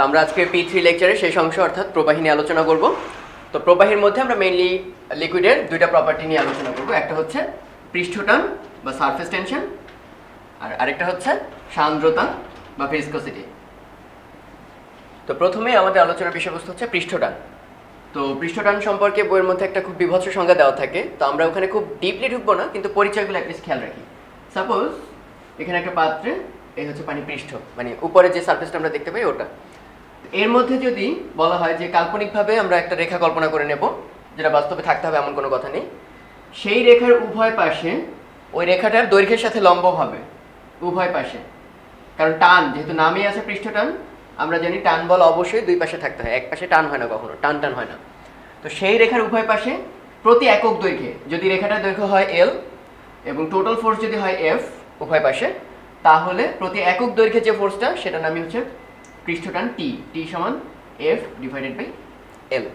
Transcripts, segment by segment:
আমরা আজকে P3 লেকচারে শেষ অংশ অর্থাৎ প্রবাহী নিয়ে আলোচনা করব। তো প্রবাহীর মধ্যে আমরা মেইনলি লিকুইডের দুইটা প্রপার্টি নিয়ে আলোচনা করব। একটা হচ্ছে পৃষ্ঠটান বা সারফেস টেনশন, আর আরেকটা হচ্ছে সান্দ্রতা বা ভিসকসিটি। তো প্রথমে আমাদের আলোচনার বিষয়বস্তু হচ্ছে পৃষ্ঠটান। তো পৃষ্ঠটান সম্পর্কে বইয়ের মধ্যে একটা খুব বিভৎস সংজ্ঞা দেওয়া থাকে, তো আমরা ওখানে খুব ডিপলি ঢুকবো না, কিন্তু পরিচয়গুলো অ্যাটলিস্ট খেয়াল রাখি। সাপোজ এখানে একটা পাত্রে এই হচ্ছে পানি পৃষ্ঠ, মানে উপরে যে সারফেসটা আমরা দেখতে পাই ওটা। এর মধ্যে যদি বলা হয় যে কাল্পনিকভাবে আমরা একটা রেখা কল্পনা করে নেব, যেটা বাস্তবে থাকতে হবে এমন কোনো কথা নেই, সেই রেখার উভয় পাশে ওই রেখাটার দৈর্ঘ্যের সাথে লম্ব হবে উভয় পাশে। কারণ টান, যেহেতু নামেই আছে পৃষ্ঠটান, আমরা জানি টান বল অবশ্যই দুই পাশে থাকতে হয়, এক পাশে টান হয় না, কখনো টান হয় না। তো সেই রেখার উভয় পাশে প্রতি একক দৈর্ঘ্যে যদি রেখাটার দৈর্ঘ্য হয় এল এবং টোটাল ফোর্স যদি হয় এফ উভয় পাশে, তাহলে প্রতি একক দৈর্ঘ্যে যে ফোর্সটা সেটার নামই হচ্ছে পৃষ্ঠটান টি সমান এফ ডিভাইডেড বাই এল।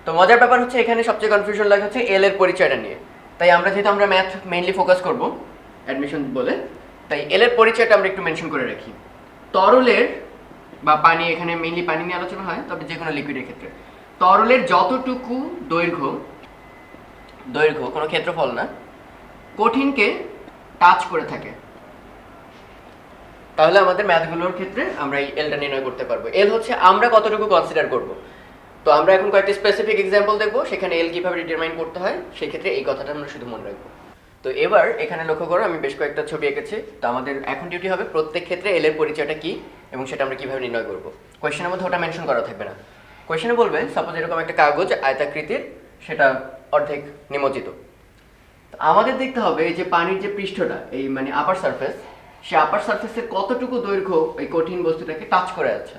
তো মজার ব্যাপার হচ্ছে এখানে সবচেয়ে কনফিউশন লাগে হচ্ছে এল এর পরিচয়টা নিয়ে। তাই যেহেতু আমরা ম্যাথ মেইনলি ফোকাস করব অ্যাডমিশন বলে, তাই এল এর পরিচয়টা আমরা একটু মেনশন করে রাখি। তরলের বা পানি, এখানে মেইনলি পানি নিয়ে আলোচনা হয়, তবে যে কোনো লিকুইডের ক্ষেত্রে তরলের যতটুকু দৈর্ঘ্য কোনো ক্ষেত্রফল না, কঠিনকে টাচ করে থাকে, তাহলে আমাদের ম্যাথগুলোর ক্ষেত্রে আমরা এই এলটা নির্ণয় করতে পারবো। এল হচ্ছে আমরা কতটুকু কনসিডার করব। তো আমরা এখন কয়েকটি স্পেসিফিক এক্সাম্পল দেখবো, সেখানে এল কিভাবে ডিটারমাইন করতে হয়, সেই ক্ষেত্রে এই কথাটা আমরা শুধু মনে রাখবো। তো এবার এখানে লক্ষ্য করো, আমি বেশ কয়েকটা ছবি এঁকেছি। তো আমাদের এখন ডিউটি হবে প্রত্যেক ক্ষেত্রে এল এর পরিচয়টা কি এবং সেটা আমরা কিভাবে নির্ণয় করবো। কোয়েশ্চেনের মধ্যে ওটা মেনশন করা থাকবে না। কোয়েশ্চেনে বলবে সাপোজ এরকম একটা কাগজ আয়তাকৃতির, সেটা অর্ধেক নিমজ্জিত। আমাদের দেখতে হবে এই যে পানির যে পৃষ্ঠটা, এই মানে আপার সারফেস, সে আপার সারফেসের কতটুকু দৈর্ঘ্য এই কঠিন বস্তুটাকে টাচ করে আছে।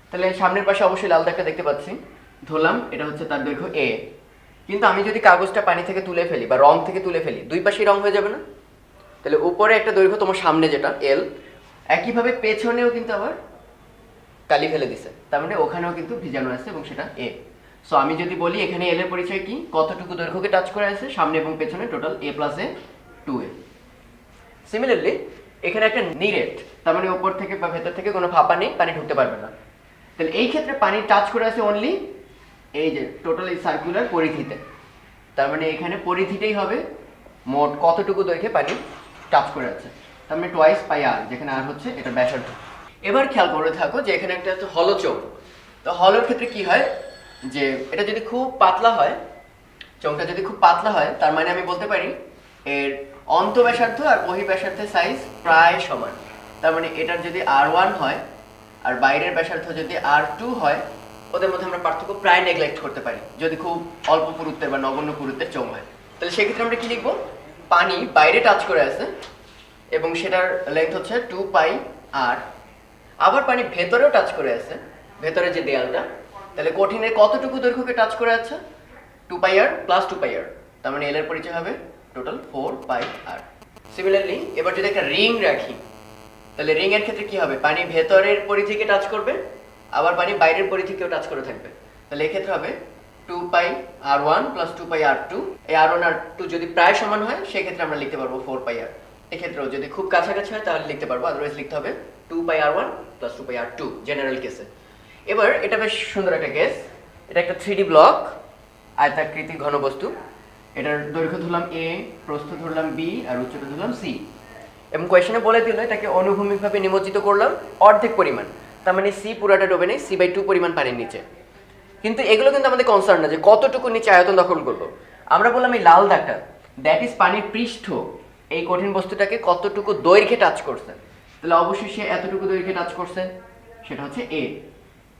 তাহলে সামনের পাশে অবশ্যই লাল দাগটা দেখতে পাচ্ছি, ধরলাম এটা হচ্ছে তার দৈর্ঘ্য এ। কিন্তু আমি যদি কাগজটা পানি থেকে তুলে ফেলি বা রং থেকে তুলে ফেলি, দুই পাশেই রং হয়ে যাবে না? তাহলে উপরে একটা দৈর্ঘ্য তোমার সামনে যেটা এল, একইভাবে পেছনেও কিন্তু আবার কালি ফেলে দিছে, তার মানে ওখানেও কিন্তু ভিজানো আছে এবং সেটা এ। সো আমি যদি বলি এখানে এল এর পরিচয় কি, কতটুকু দৈর্ঘ্যকে টাচ করে আছে সামনে এবং পেছনে, টোটাল এ প্লাস এ 2a। সিমিলারলি এখানে একটা নিরেট, তার মানে উপর থেকে বা ভেতর থেকে কোনো ফাঁপা নেই, পানি ঢুকতে পারবে না। তাহলে এই ক্ষেত্রে পানি টাচ করে আছে অনলি এই যে টোটাল এই সার্কুলার পরিধিতে, তার মানে এখানে পরিধিটাই হবে মোট কতটুকু দৈর্ঘ্যে পানি টাচ করে আছে, তার মানে টোয়াইস পাই আর, যেখানে আর হচ্ছে এটা ব্যাসার্ধ। এবার খেয়াল করে থাকো যে এখানে একটা হচ্ছে হলো চোঙ। তো হলোর ক্ষেত্রে কি হয়, যে এটা যদি খুব পাতলা হয়, চোঙটা যদি খুব পাতলা হয়, তার মানে আমি বলতে পারি এর অন্ত ব্যাসার্ধ আর বহি ব্যাসার্ধের সাইজ প্রায় সমান। তার মানে এটার যদি R1 হয় আর বাইরের ব্যাসার্ধ যদি R2 হয়, ওদের মধ্যে আমরা পার্থক্য প্রায় নেগলেক্ট করতে পারি যদি খুব অল্প পুরুত্বের বা নগণ্য পুরুত্বের চোঙ হয়। তাহলে সেক্ষেত্রে আমরা কি লিখবো, পানি বাইরে টাচ করে আছে এবং সেটার লেন্থ হচ্ছে 2πr। আবার পানি ভেতরেও টাচ করে আছে, ভেতরে যে দেয়ালটা, তাহলে কঠিনের কতটুকু দৈর্ঘ্যকে টাচ করে আছে, 2πr প্লাস 2πr, তার মানে এল এর পরিচয় হবে টোটাল 4πr। সিমিলারলি এবার যদি একটা রিং রাখি, তাহলে রিং এর ক্ষেত্রে কি হবে, পানি ভেতরের পরিধিকে টাচ করবে, আবার পানি বাইরের পরিধিকেও টাচ করে থাকবে। তাহলে এই ক্ষেত্রে হবে 2πr1 প্লাস 2πr2। এই r1 r2 যদি প্রায় সমান হয়, সেক্ষেত্রে আমরা লিখতে পারবো 4πr। এক্ষেত্রেও যদি খুব কাছাকাছি হয় তাহলে লিখতে পারবো, আদারওয়াইজ লিখতে হবে 2πr1 প্লাস 2πr2 জেনারেল কেসে। এবার এটা বেশ সুন্দর একটা কেস, এটা একটা 3D ব্লক, আয়তাকৃতির ঘনবস্তু। এটার দৈর্ঘ্য ধরলাম এ, প্রস্থ ধরলাম বি, আর উচ্চতা ধরলাম সি। এবং কোয়েশনে বলে দিল এটাকে অনুভূমিকভাবে নিমজ্জিত করলাম অর্ধেক পরিমাণ, তার মানে সি পুরাটা ডোবে নেই, c/2 পরিমাণ পানির নিচে। কিন্তু এগুলো কিন্তু আমাদের কনসার্ন না যে কতটুকু নিচে আয়তন দখল করলো। আমরা বললাম এই লাল দাগটা, দ্যাট ইজ পানির পৃষ্ঠ এই কঠিন বস্তুটাকে কতটুকু দৈর্ঘ্যে টাচ করছে। তাহলে অবশ্যই সে এতটুকু দৈর্ঘ্যে টাচ করছে, সেটা হচ্ছে এ।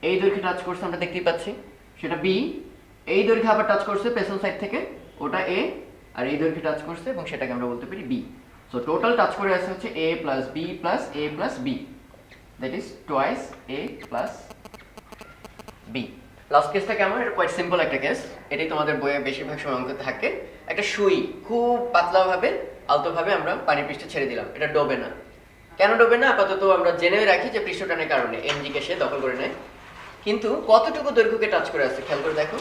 এই দৈর্ঘ্যে টাচ করছে আমরা দেখতেই পাচ্ছি, সেটা বি। এই দৈর্ঘ্যে আবার টাচ করছে পেছন সাইড থেকে, ওটা এ। আর এই দৈর্ঘ্যে টাচ করছে এবং সেটাকে আমরা বলতে পারি বি। সো টোটাল টাচ করে আছে হচ্ছে a plus B plus a plus B, that is twice a plus B. Last কেসটা কেমন, এটা কোয়াইট সিম্পল একটা কেস, এটাই তোমাদের বইয়ে বেশিরভাগ সময় অঙ্কে থাকে। একটা সুই খুব পাতলাভাবে আলতোভাবে আমরা পানির পৃষ্ঠে ছেড়ে দিলাম, এটা ডোবে না। কেন ডোবে না আপাতত আমরা জেনে রাখি যে পৃষ্ঠটানের কারণে এমজিকে সে দখল করে নেয়। কিন্তু কতটুকু দৈর্ঘ্যকে টাচ করে আছে খেয়াল করে দেখো,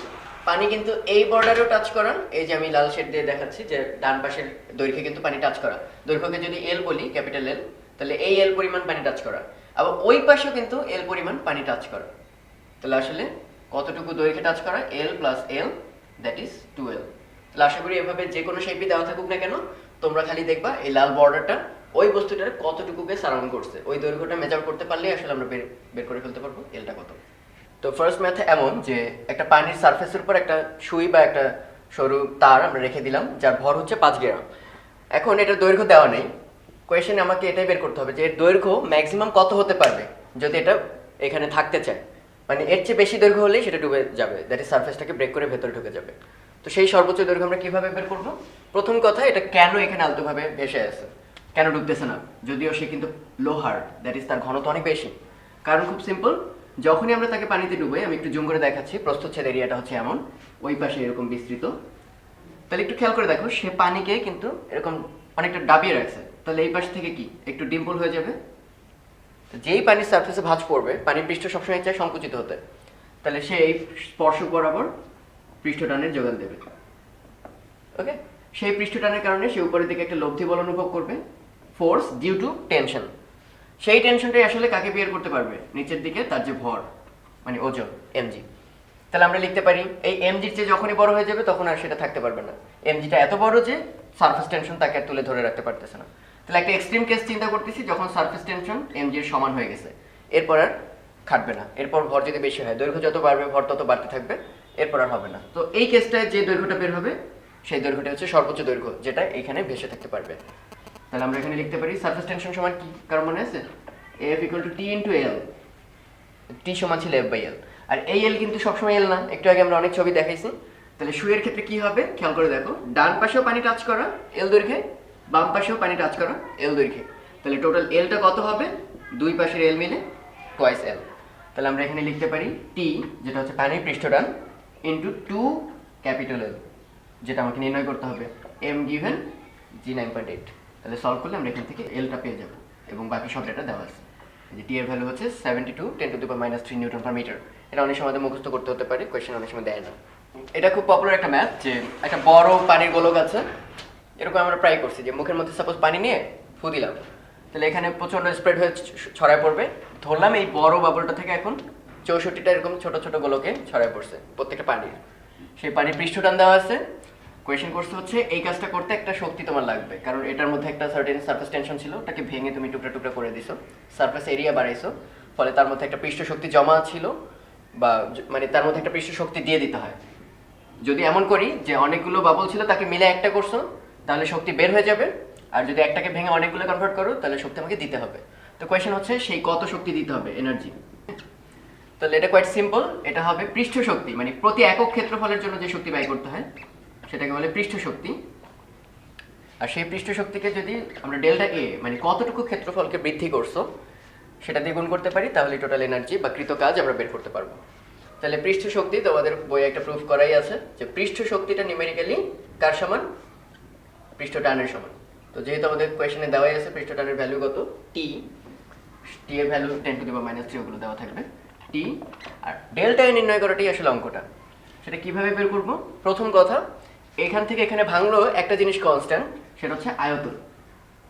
পানি কিন্তু এই বর্ডারেও টাচ করা, এই যে আমি লাল শেড দিয়ে দেখাচ্ছি যে ডান পাশের দৈর্ঘ্যে কিন্তু পানি টাচ করা, দৈর্ঘ্যকে যদি এল বলি, ক্যাপিটাল এল, তাহলে এই এল পরিমাণ পানি টাচ করা, আবার ওই পাশেও কিন্তু এল পরিমাণ পানি টাচ করা। তাহলে আসলে কতটুকু দৈর্ঘ্যে টাচ করা, L plus L, that is 2l। তাহলে আশা করি এভাবে যে কোনো শেপই দেওয়া থাকুক না কেন, তোমরা খালি দেখবা এই লাল বর্ডারটা ওই বস্তুটার কতটুকুকে সারাউন্ড করছে, ওই দৈর্ঘ্যটা মেজার করতে পারলেই আসলে আমরা বের করে ফেলতে পারবো এলটা কত। তো ফার্স্ট ম্যাথে এমন যে একটা পানির সারফেসের উপর একটা সুই বা একটা সরু তার আমরা রেখে দিলাম, যার ভর হচ্ছে 5 গ্রাম। এখন এটার দৈর্ঘ্য দেওয়া নেই, কোয়েশ্চেনে আমাকে এটাই বের করতে হবে যে এর দৈর্ঘ্য ম্যাক্সিমাম কত হতে পারবে যদি এটা এখানে থাকতে চায়। মানে এর চেয়ে বেশি দৈর্ঘ্য হলেই সেটা ডুবে যাবে, দ্যাট ইজ সারফেসটাকে ব্রেক করে ভেতরে ঢুকে যাবে। তো সেই সর্বোচ্চ দৈর্ঘ্য আমরা কিভাবে বের করব? প্রথম কথা, এটা কেন এখানে আলতোভাবে ভেসে আছে, কেন ডুবতেছে না, যদিও সে কিন্তু লোহার, দ্যাট ইজ তার ঘনত্ব অনেক বেশি। কারণ খুব সিম্পল, যখনই আমরা তাকে পানিতে ডুবাই, আমি একটু জুম করে দেখাচ্ছি, প্রস্থচ্ছেদ এরিয়াটা হচ্ছে এমন, ওই পাশে এরকম বিস্তৃত। তাহলে একটু খেয়াল করে দেখো, সে পানিকে কিন্তু এরকম অনেকটা ডাবিয়ে রাখছে। তাহলে এই পাশ থেকে কি একটু ডিম্পল হয়ে যাবে। যেই পানির সারফেসে ভাঁজ পড়বে, পানির পৃষ্ঠ সবসময় চায় সংকুচিত হতে, তাহলে সে এই স্পর্শক বরাবর পৃষ্ঠটানের যোগান দেবে। ওকে, সেই পৃষ্ঠটানের কারণে সে উপরের দিকে একটা লব্ধি বল অনুভব করবে, ফোর্স ডিউ টু টেনশন। সেই টেনশনটাই আসলে কাকে বিয়ার করতে পারবে? নিচের দিকে তার যে ভর, মানে ওজন, এমজি। তাহলে আমরা লিখতে পারি এই এমজির চেয়ে যখনই বড় হয়ে যাবে তখন আর সেটা থাকতে পারবে না। এমজিটা এত বড় যে সারফেস টেনশন তাকে আর তুলে ধরে রাখতে পারতেছে না। তাহলে একটা এক্সট্রিম কেস চিন্তা করতেছি, যখন সারফেস টেনশন এমজির সমান হয়ে গেছে, এরপর আর খাটবে না। এরপর ভর যদি বেশি হয়, দৈর্ঘ্য যত বাড়বে ভর তত বাড়তে থাকবে, এরপর আর হবে না। তো এই কেসটায় যে দৈর্ঘ্যটা বের হবে সেই দৈর্ঘ্যটা হচ্ছে সর্বোচ্চ দৈর্ঘ্য, যেটা এখানে ভেসে থাকতে পারবে। তাহলে আমরা এখানে লিখতে পারি সারফেস টেনশন সমান কি, কারণ মনে আছে F = T × L, T সমান ছিল F/L। আর এই এল কিন্তু সবসময় এল না, একটু আগে আমরা অনেক ছবি দেখাইছি। তাহলে সুইয়ের ক্ষেত্রে কি হবে খেয়াল করে দেখো, ডান পাশেও পানি টাচ করা এল দৈর্ঘ্যে, বাম পাশেও পানি টাচ করা এল দৈর্ঘ্যে। তাহলে টোটাল এলটা কত হবে? দুই পাশের এল মিলে টুয়াইস এল। তাহলে আমরা এখানে লিখতে পারি টি, যেটা হচ্ছে পানির পৃষ্ঠটান, ইন্টু 2 ক্যাপিটাল এল, যেটা আমাকে নির্ণয় করতে হবে, এম গিভেন জি 9.8। তাহলে সলভ করলে আমরা এখান থেকে এলটা পেয়ে যাব, এবং বাকি সব ডেটা দেওয়া আছে। যে টি এর ভ্যালু হচ্ছে 72 × 10⁻³ নিউটন পার মিটার। এটা অনেক সময় মুখস্থ করতে হতে পারে, কোয়েশ্চেন অনেক সময় দেয় না। এটা খুব পপুলার একটা ম্যাথ, যে একটা বড় পানির গোলক আছে, এরকম আমরা প্রায় করছি যে মুখের মধ্যে সাপোজ পানি নিয়ে ফু দিলাম, তাহলে এখানে প্রচন্ড স্প্রেড হয়ে ছড়ায় পড়বে। ধরলাম এই বড় বাবলটা থেকে এখন 64টা এরকম ছোট ছোট গোলকে ছড়ায় পড়ছে প্রত্যেকটা পানির। সেই পানির পৃষ্ঠটান দেওয়া আছে। কোয়েশ্চেন করতে হচ্ছে এই কাজটা করতে একটা শক্তি তোমার লাগবে, কারণ এটার মধ্যে একটা সার্টেন সারফেস টেনশন ছিল, ওটাকে ভেঙে তুমি টুকরা টুকরা করে দিছো, সারফেস এরিয়া বাড়াইছো, ফলে তার মধ্যে একটা পৃষ্ঠ শক্তি জমা ছিল, বা মানে তার মধ্যে একটা পৃষ্ঠ শক্তি দিয়ে দিতে হয়। যদি এমন করি যে অনেকগুলো বাবল ছিল তাকে মিলে একটা করছো, তাহলে শক্তি বের হয়ে যাবে। আর যদি একটাকে ভেঙে অনেকগুলো কনভার্ট করো, তাহলে শক্তি আমাকে দিতে হবে। তো কোয়েশ্চেন হচ্ছে সেই কত শক্তি দিতে হবে, এনার্জি। তাহলে এটা কোয়াইট সিম্পল, এটা হবে পৃষ্ঠ শক্তি, মানে প্রতি একক ক্ষেত্রফলের জন্য যে শক্তি ব্যয় করতে হয় সেটাকে বলে পৃষ্ঠ শক্তি। আর সেই পৃষ্ঠ শক্তিকে যদি আমরা ডেল্টা এ, মানে কতটুকু ক্ষেত্রফলকে বৃদ্ধি করছো, সেটা দিয়ে গুণ করতে পারি, তাহলে টোটাল এনার্জি বা কৃত কাজ আমরা বের করতে পারবো। তাহলে পৃষ্ঠ শক্তি তোমাদের বইয়ে একটা প্রুফ করাই আছে যে পৃষ্ঠ শক্তিটা নিউমেরিক্যালি কার সমান? পৃষ্ঠ টানের সমান। তো যেহেতু আমাদের কোয়েশ্চেনে দেওয়াই আছে পৃষ্ঠ টানের ভ্যালু কত, টি, টি এর ভ্যালু 10⁻³ ওগুলো দেওয়া থাকবে, টি। আর ডেল্টা এ নির্ণয় করাটাই আসলে অঙ্কটা। সেটা কিভাবে বের করব? প্রথম কথা, এখান থেকে এখানে ভাঙলো একটা জিনিস কনস্ট্যান্ট, সেটা হচ্ছে আয়তন।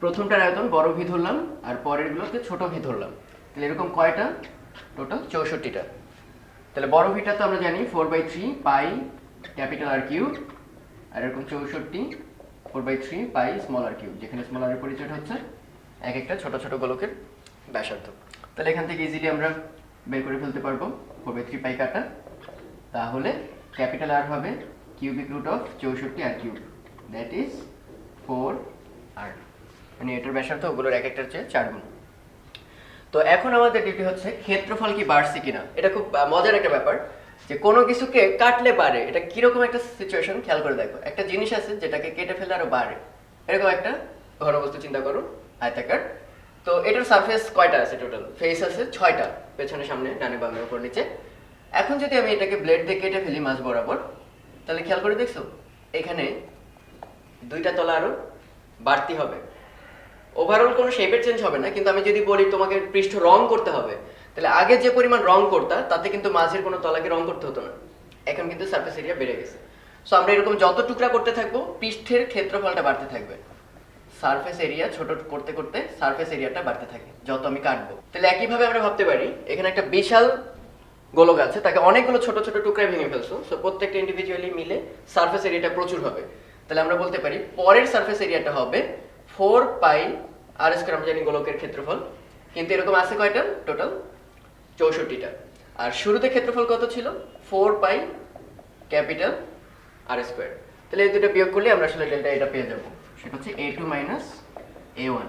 প্রথমটার আয়তন বড় ভি ধরলাম, আর পরেরগুলোকে ছোট ভি ধরলাম। তাহলে এরকম কয়টা? টোটাল 64টা। তাহলে বড় ভিটা তো আমরা জানি 4/3 পাই ক্যাপিটাল আর কিউব, আর এরকম 64 4/3 পাই স্মল আর কিউব, যেখানে স্মল আর এর পরিচয় হচ্ছে এক একটা ছোট ছোট গোলকের ব্যাসার্ধ। তাহলে এখান থেকে ইজিলি আমরা বের করে ফেলতে পারবো 4/3 পাই কাটা, তাহলে ক্যাপিটাল আর হবে cubic root of 64 R cube, that is 4r, মানে এটার ব্যাসার্ধ ওগুলোর এক একটার চেয়ে 4 গুণ। তো এখন আমাদের ডিউটি হচ্ছে ক্ষেত্রফল কি বাড়ছে কিনা। এটা খুব মজার একটা ব্যাপার, যে কোনো কিছুকে কাটলে বাড়ে, এটা কিরকম একটা সিচুয়েশন খেয়াল করে দেখো। একটা জিনিস আছে যেটাকে কেটে ফেলে আরো বাড়ে, এরকম একটা ঘনবস্তু চিন্তা করো, আয়তাকার। তো এটার সারফেস কয়টা আছে? টোটাল ফেস আছে 6টা, পেছনে সামনে ডানে বামে উপর নিচে। এখন যদি আমি এটাকে ব্লেড দিয়ে কেটে ফেলি মাঝ বরাবর, তাহলে খেয়াল করে দেখছো এখানে 2টা তলা আরো বাড়তি হবে। ওভারঅল কোনো শেপের চেঞ্জ হবে না, কিন্তু আমি যদি বলি তোমাকে পৃষ্ঠ রং করতে হবে, তাহলে আগে যে পরিমাণ রং করতা তাতে কিন্তু মাঝের কোনো তলাকে রং করতে হতো না। এখন কিন্তু সারফেস এরিয়া বেড়ে গেছে। সো আমরা এরকম যত টুকরা করতে থাকবো পৃষ্ঠের ক্ষেত্রফলটা বাড়তে থাকবে। সারফেস এরিয়া ছোট করতে করতে সারফেস এরিয়াটা বাড়তে থাকে যত আমি কাটবো। তাহলে একইভাবে আমরা ভাবতে পারি এখানে একটা বিশাল গোলক আছে তাকে অনেকগুলো ছোট ছোট টুকরায় ভেঙে ফেলছো, সো প্রত্যেকটা ইন্ডিভিজুয়ালি মিলে সারফেস এরিয়াটা প্রচুর হবে। তাহলে আমরা বলতে পারি পরের সারফেস এরিয়াটা হবে 4 পাই আর স্কয়ার, আমরা জানি গোলকের ক্ষেত্রফল, কিন্তু এরকম আছে কয়টা টোটাল 64টা। আর শুরুতে ক্ষেত্রফল কত ছিল 4 পাই ক্যাপিটাল আর স্কয়ার। তাহলে এই দুটো বিয়োগ করলে আমরা আসলে ডেল্টা এটা পেয়ে যাব, সেটা হচ্ছে a2 মাইনাস a1।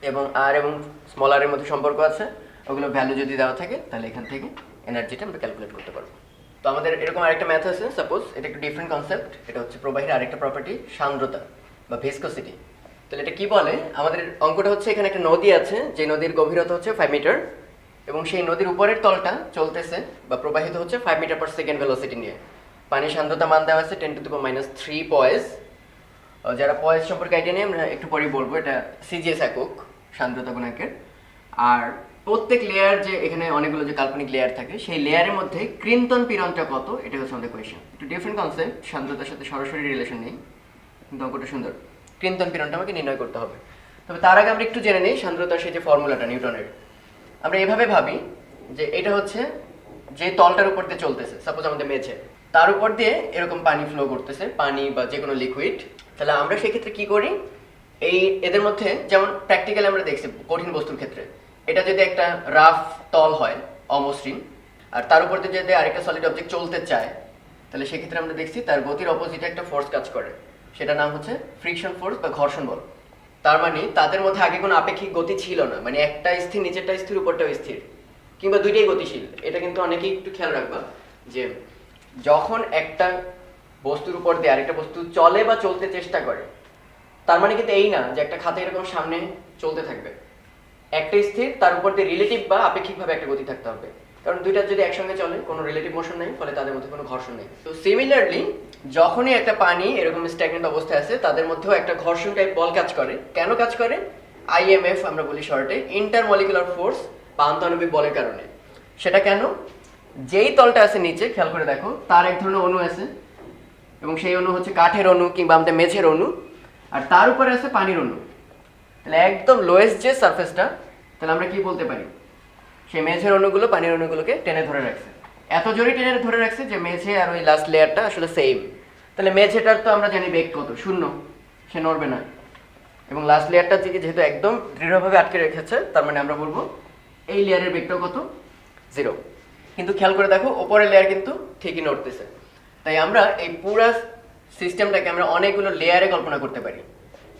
এবং আর এবং স্মল আর এর মধ্যে সম্পর্ক আছে, ওগুলো ভ্যালু যদি দেওয়া থাকে তাহলে এখান থেকে এনার্জিটা আমরা ক্যালকুলেট করতে পারবো। তো আমাদের এরকম আরেকটা ম্যাথ আছে, সাপোজ এটা একটু ডিফারেন্ট কনসেপ্ট, এটা হচ্ছে প্রবাহের আরেকটা প্রপার্টি সান্দ্রতা বা ভিসকোসিটি। তাহলে এটা কি বলে, আমাদের অঙ্কটা হচ্ছে এখানে একটা নদী আছে, যে নদীর গভীরতা হচ্ছে 5 মিটার এবং সেই নদীর উপরের তলটা চলতেছে বা প্রবাহিত হচ্ছে 5 মিটার পার সেকেন্ড ভেলোসিটি নিয়ে। পানির সান্দ্রতা মান দেওয়া আছে 10⁻³ পয়েস। যারা পয়েস সম্পর্কে আইডিয়া নেই আমরা একটু পরেই বলবো, এটা সিজিএস একক সান্দ্রতা গুণাঙ্কের। আর প্রত্যেক লেয়ার যে এখানে অনেকগুলো যে কাল্পনিক লেয়ার থাকে সেই লেয়ারের মধ্যে কৃন্তন পীড়নটা কত, এটা হচ্ছে আমাদের কোয়েশ্চেন। একটু ডিফারেন্ট কনসেপ্ট, সান্দ্রতার সাথে সরাসরি রিলেশন নেই, কিন্তু অঙ্কটা সুন্দর। কৃন্তন পীড়নটা আমাকে নির্ণয় করতে হবে। তবে তার আগে আমরা একটু জেনে নিই সান্দ্রতার সেই যে ফর্মুলাটা নিউটনের। আমরা এভাবে ভাবি যে এটা হচ্ছে যে তলটার উপর দিয়ে চলতেছে, সাপোজ আমাদের মেঝে, তার উপর দিয়ে এরকম পানি ফ্লো করতেছে, পানি বা যে কোনো লিকুইড। তাহলে আমরা সেক্ষেত্রে কি করি, এই এদের মধ্যে যেমন প্র্যাকটিক্যালি আমরা দেখছি কঠিন বস্তুর ক্ষেত্রে, এটা যদি একটা রাফ তল হয় অমসৃণ, আর তার উপর দিয়ে যদি আরেকটা সলিড অবজেক্ট চলতে চায়, তাহলে সেক্ষেত্রে আমরা দেখছি তার গতির অপোজিটে একটা ফোর্স কাজ করে, সেটা নাম হচ্ছে ফ্রিকশন ফোর্স বা ঘর্ষণ বল। তার মানে তাদের মধ্যে আগে কোনো আপেক্ষিক গতি ছিল না, মানে একটা স্থির নিচেরটা স্থির উপরটাও স্থির, কিংবা দুইটাই গতিশীল। এটা কিন্তু অনেকেই একটু খেয়াল রাখবা যে যখন একটা বস্তুর উপর দিয়ে আরেকটা বস্তু চলে বা চলতে চেষ্টা করে, তার মানে কিন্তু এই না যে একটা খাতা এরকম সামনে চলতে থাকবে, একটা স্থির তার উপর দিয়ে রিলেটিভ বা আপেক্ষিকভাবে একটা গতি থাকতে হবে, কারণ দুইটা যদি একসঙ্গে চলে কোনো রিলেটিভ মোশন নেই, ফলে তাদের মধ্যে কোনো ঘর্ষণ নেই। তো সিমিলারলি যখনই একটা পানি এরকম স্ট্যাগনেন্ট অবস্থায় আছে, তাদের মধ্যেও একটা ঘর্ষণ টাইপ বল কাজ করে। কেন কাজ করে, আইএমএফ আমরা বলি শর্টে, ইন্টারমলিকুলার ফোর্স বা আন্তঃআণবিক বলের কারণে। সেটা কেন, যেই তলটা আছে নিচে খেয়াল করে দেখো, তার এক ধরনের অণু আছে এবং সেই অণু হচ্ছে কাঠের অণু কিংবা আমাদের মেঝের অণু, আর তার উপরে আছে পানির অণু। তাহলে একদম লোয়েস্ট যে সারফেসটা, তাহলে আমরা কি বলতে পারি, সেই মেঝের অণুগুলো পানির অণুগুলোকে টেনে ধরে রাখছে, এত জোরে টেনে ধরে রাখছে যে মেঝে আর ওই লাস্ট লেয়ারটা আসলে সেম। তাহলে মেঝেটার তো আমরা জানি বেগ কত, 0, সে নড়বে না, এবং লাস্ট লেয়ারটা যেহেতু একদম দৃঢ়ভাবে আটকে রেখেছে, তার মানে আমরা বলবো এই লেয়ারের বেগটাও কত, 0। কিন্তু খেয়াল করে দেখো ওপরের লেয়ার কিন্তু ঠিকই নড়তেছে। তাই আমরা এই পুরা সিস্টেমটাকে আমরা অনেকগুলো লেয়ারে কল্পনা করতে পারি,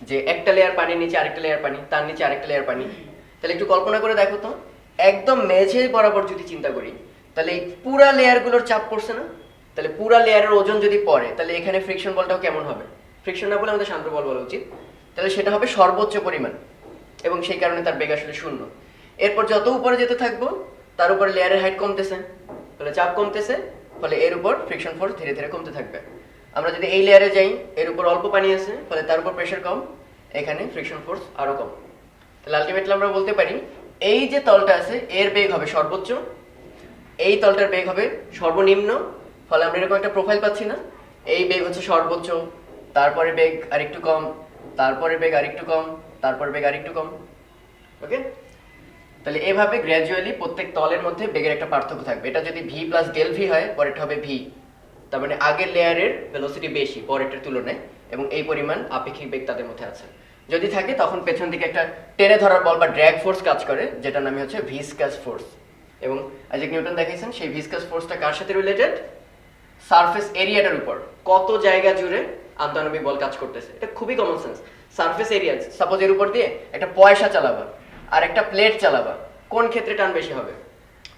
যে একটা লেয়ার পানির নিচে আরেকটা লেয়ার পানি, তার নিচে আরেকটা লেয়ার পানি। তাহলে একটু কল্পনা করে দেখো তো, একদম মেঝে বরাবর যদি চিন্তা করি, তাহলে এই পুরা লেয়ারগুলোর চাপ পড়ছে না, তাহলে পুরা লেয়ারের ওজন যদি পড়ে, তাহলে এখানে ফ্রিকশন বলটাও কেমন হবে, ফ্রিকশন না বলে আমাদের সান্দ্র বল বলা উচিত, তাহলে সেটা হবে সর্বোচ্চ পরিমাণ, এবং সেই কারণে তার বেগ আসলে 0। এরপর যত উপরে যেতে থাকবো, তার উপরে লেয়ারের হাইট কমতেছে, তাহলে চাপ কমতেছে, ফলে এর উপর ফ্রিকশন ফোর্স ধীরে ধীরে কমতে থাকবে। আমরা যদি এই লেয়ারে যাই, এর উপর অল্প পানি আছে, ফলে তার উপর প্রেশার কম, এখানে ফ্রিকশন ফোর্স আরো কম। তাহলে আলটিমেটলি আমরা বলতে পারি এই যে তলটা আছে এর বেগ হবে সর্বোচ্চ, এই তলটার বেগ হবে সর্বনিম্ন, ফলে আমরা এরকম একটা প্রোফাইল পাচ্ছি না, এই বেগ হচ্ছে সর্বোচ্চ, তারপরে বেগ আরেকটু কম, তারপরে বেগ আরেকটু কম, তারপরে বেগ আরেকটু কম। ওকে, তাহলে এভাবে গ্র্যাজুয়ালি প্রত্যেক তলের মধ্যে বেগের একটা পার্থক্য থাকবে। এটা যদি ভি প্লাস ডেল ভি হয়, পরেরটা হবে ভি, তার মানে আগের লেয়ারের ভেলোসিটি বেশি পরেরটার তুলনায়, এবং এই পরিমাণ আপেক্ষিক বেগ তাদের মধ্যে আছে। যদি থাকে তখন পেছন দিকে একটা টেনে ধরার বল বা ড্র্যাগ ফোর্স কাজ করে, যেটার নামই হচ্ছে ভিসকাস ফোর্স। এবং আইজাক নিউটন দেখাইছেন সেই ভিসকাস ফোর্সটা কার সাথে রিলেটেড, সারফেস এরিয়াটার উপর কত জায়গা জুড়ে আন্তঃআণবিক বল কাজ করতেছে। এটা খুবই common sense. Surface area, suppose এর উপর দিয়ে একটা পয়সা চালাবা আর একটা প্লেট চালাবা, কোন ক্ষেত্রে টান বেশি হবে,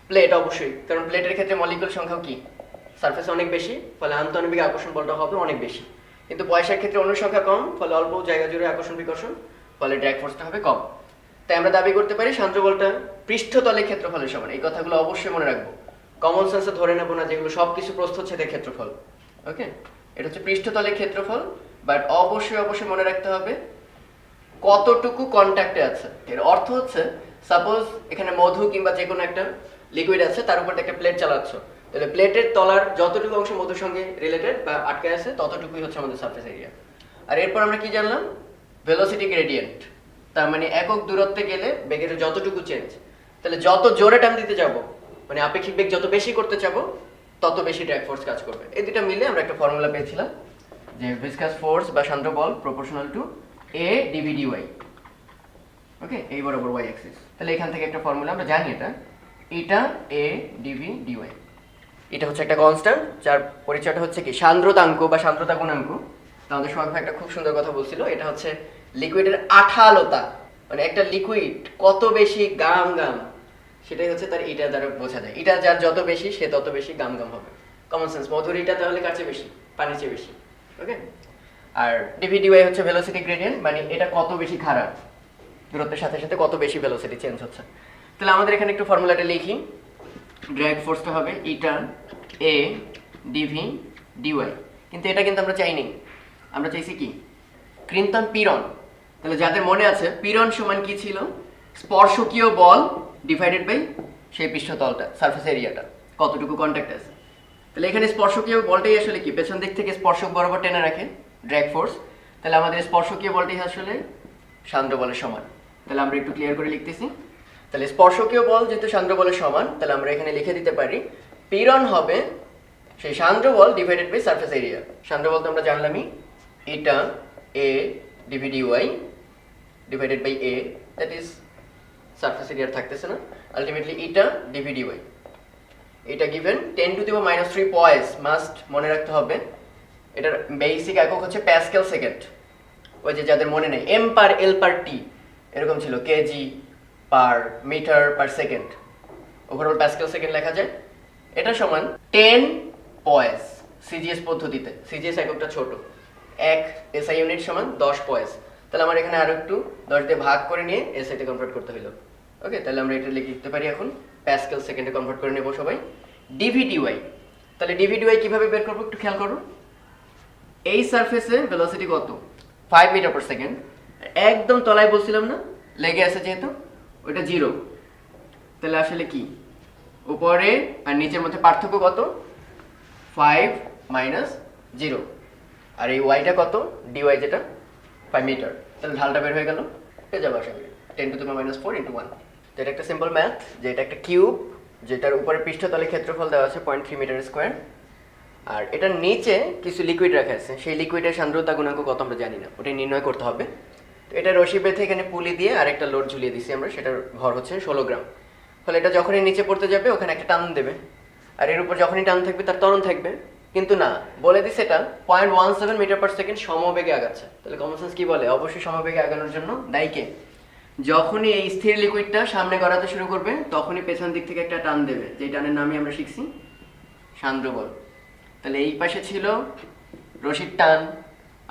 প্লেট অবশ্যই, কারণ প্লেটের ক্ষেত্রে মলিকুল সংখ্যাও কি সারফেসে অনেক বেশি, ফলে আন্তঃআণবিক আকর্ষণ বলটা হবে অনেক বেশি। কিন্তু পয়সার ক্ষেত্রে অণুর সংখ্যা কম, ফলে অল্প জায়গা জুড়ে আকর্ষণ বিকর্ষণ, ফলে ড্র্যাগ ফোর্সটা হবে কম। তাই আমরা দাবি করতে পারি সান্দ্র বলটা পৃষ্ঠতলের ক্ষেত্রফলের সমান। এই কথাগুলো অবশ্যই মনে রাখবো, কমন সেন্সে ধরে নেবো না যেগুলো সবকিছু প্রস্থচ্ছেদের ক্ষেত্রফল। ওকে, এটা হচ্ছে পৃষ্ঠতলের ক্ষেত্রফল, বাট অবশ্যই অবশ্যই মনে রাখতে হবে কতটুকু কন্ট্যাক্টে আছে। এর অর্থ হচ্ছে সাপোজ এখানে মধু কিংবা যে কোনো একটা লিকুইড আছে, তার উপর একটা প্লেট চালাচ্ছ, তাহলে প্লেটের তলার যতটুকু অংশ মধুর সঙ্গে রিলেটেড বা আটকে আছে ততটুকুই হচ্ছে আমাদের সারফেস এরিয়া। আর এরপর আমরা কি জানলাম, ভেলোসিটি গ্রেডিয়েন্ট, তার মানে একক দূরত্বে গেলে বেগের যতটুকু চেঞ্জ, তাহলে যত জোরে টান দিতে যাব মানে আপেক্ষিক বেগ যত বেশি করতে চাবো তত বেশি ড্র্যাগ ফোর্স কাজ করবে। এই দুটো মিলে আমরা একটা ফর্মুলা পেয়েছিলাম যে ভিসকাস ফোর্স বা সান্দ্র বল proportional to a dv dy। Okay, এই বরাবর y অ্যাক্সিস। তাহলে এখান থেকে একটা ফর্মুলা আমরা জানি, এটা a dv dy। এটা হচ্ছে একটা কনস্ট্যান্ট যার পরিচয়টা হচ্ছে কি সান্দ্রতাঙ্ক বা সান্দ্রতা গুণাঙ্ক। আমাদের সোহাগ ভাই একটা খুব সুন্দর কথা বলছিল, এটা হচ্ছে লিকুইডের আঠালোতা, মানে একটা লিকুইড কত বেশি গাম গাম সেটাই হচ্ছে তার এটা দ্বারা বোঝা যায়। এটা যার যত বেশি সে তত বেশি গাম গাম হবে। কমন সেন্স, মধুর এটা তাহলে কার চেয়ে বেশি? পানির চেয়ে বেশি। ওকে, আর ডিভি ডিওয়াই হচ্ছে ভেলোসিটি গ্রেডিয়েন্ট, মানে এটা কত বেশি খারাপ, দূরত্বের সাথে সাথে কত বেশি ভেলোসিটি চেঞ্জ হচ্ছে। তাহলে আমাদের এখানে একটু ফর্মুলাটা লিখি। ড্র্যাগ ফোর্সটা হবে ইটা এ ডিভি ডিওয়াই, কিন্তু এটা কিন্তু আমরা চাইনি, আমরা চাইছি কি কৃন্তন পীড়ন। তাহলে যাদের মনে আছে পীড়ন সমান কি ছিল? স্পর্শকীয় বল ডিভাইডেড বাই সেই পৃষ্ঠতলটা, সারফেস এরিয়াটা, কতটুকু কন্ট্যাক্ট আছে। তাহলে এখানে স্পর্শকীয় বলটাই আসলে কি পেছন দিক থেকে স্পর্শক বরাবর টেনে রাখে ড্র্যাগ ফোর্স। তাহলে আমাদের স্পর্শকীয় বলটাই আসলে সান্দ্র বলের সমান। তাহলে আমরা একটু ক্লিয়ার করে লিখতেছি। তাহলে স্পর্শকীয় বল যেহেতু সান্দ্র বলের সমান, তাহলে আমরা এখানে লিখে দিতে পারি পীড়ন হবে সেই সান্দ্র বল ডিভাইডেড বাই সারফেস এরিয়া। সান্দ্র বল তো আমরা জানলামই, এটা A dv dy divided by A, that is surface area থাকতেছে না, আলটিমেটলি এটা ডিভি ডিওয়াই। এটা গিভেন 10⁻³ পয়েস, মাস্ট মনে রাখতে হবে। এটার বেসিক একক হচ্ছে প্যাসকেল সেকেন্ড। ওই যে যাদের মনে নেই এম পার এল পার টি এরকম ছিল, KG per metre per second, overall pascal second লেখা যায়। এটা সমান 10 পয়েস সিজিএস পদ্ধতিতে, সিজিএস এককটা ছোট, 1 এসআই ইউনিট সমান 10 পয়েস। তাহলে আমার এখানে আরো একটু 10 দিয়ে ভাগ করে নিয়ে এসআই তে কনভার্ট করতে হলো। ওকে, তাহলে আমরা এটা লিখতে পারি এখন প্যাসকেল সেকেন্ডে কনভার্ট করে নেব সবাই। ডিভি ডিওয়াই, তাহলে ডিভি ডিওয়াই কিভাবে বের করব একটু খেয়াল করো। এই সারফেসে ভেলোসিটি কত? 5 মিটার পার সেকেন্ড। একদম তলায় বলছিলাম না লেগে আছে যেহেতু, ওইটা 0। তাহলে আসলে কি উপরে আর নিচের মধ্যে পার্থক্য কত? 5 মাইনাস 0। আর এই ওয়াইটা কত? ডিওয়াই যেটা 5 মিটার। তাহলে ঢালটা বের হয়ে গেল, পেয়ে যাবো আশা করি 10⁻⁴ × 1। যেটা একটা সিম্পল ম্যাথ, যে এটা একটা কিউব যেটার উপরে পৃষ্ঠতলে ক্ষেত্রফল দেওয়া আছে 0.3 মিটার স্কোয়ার, আর এটার নিচে কিছু লিকুইড রাখা আছে। সেই লিকুইডের সান্দ্রতা গুণাঙ্ক কত আমরা জানি না, ওটা নির্ণয় করতে হবে। তো এটা রশি বেঁধে এখানে পুলি দিয়ে আরেকটা লোড ঝুলিয়ে দিছি আমরা, সেটার ভর হচ্ছে 16 গ্রাম। ফলে এটা যখনই নিচে পড়তে যাবে ওখানে একটা টান দেবে, আর এর উপর যখনই টান থাকবে তার ত্বরণ থাকবে। কিন্তু না, বলে দিছে এটা 0.17 মিটার পার সেকেন্ড সমবেগে আগাচ্ছে। তাহলে কমন সেন্স কি বলে? অবশ্যই সমবেগে আগানোর জন্য দায়ী কে? যখনই এই স্থির লিকুইডটা সামনে গড়াতে শুরু করবে তখনই পেছন দিক থেকে একটা টান দেবে, যেই টানের নামই আমরা শিখছি সান্দ্র বল। তাহলে এই পাশে ছিল রশির টান,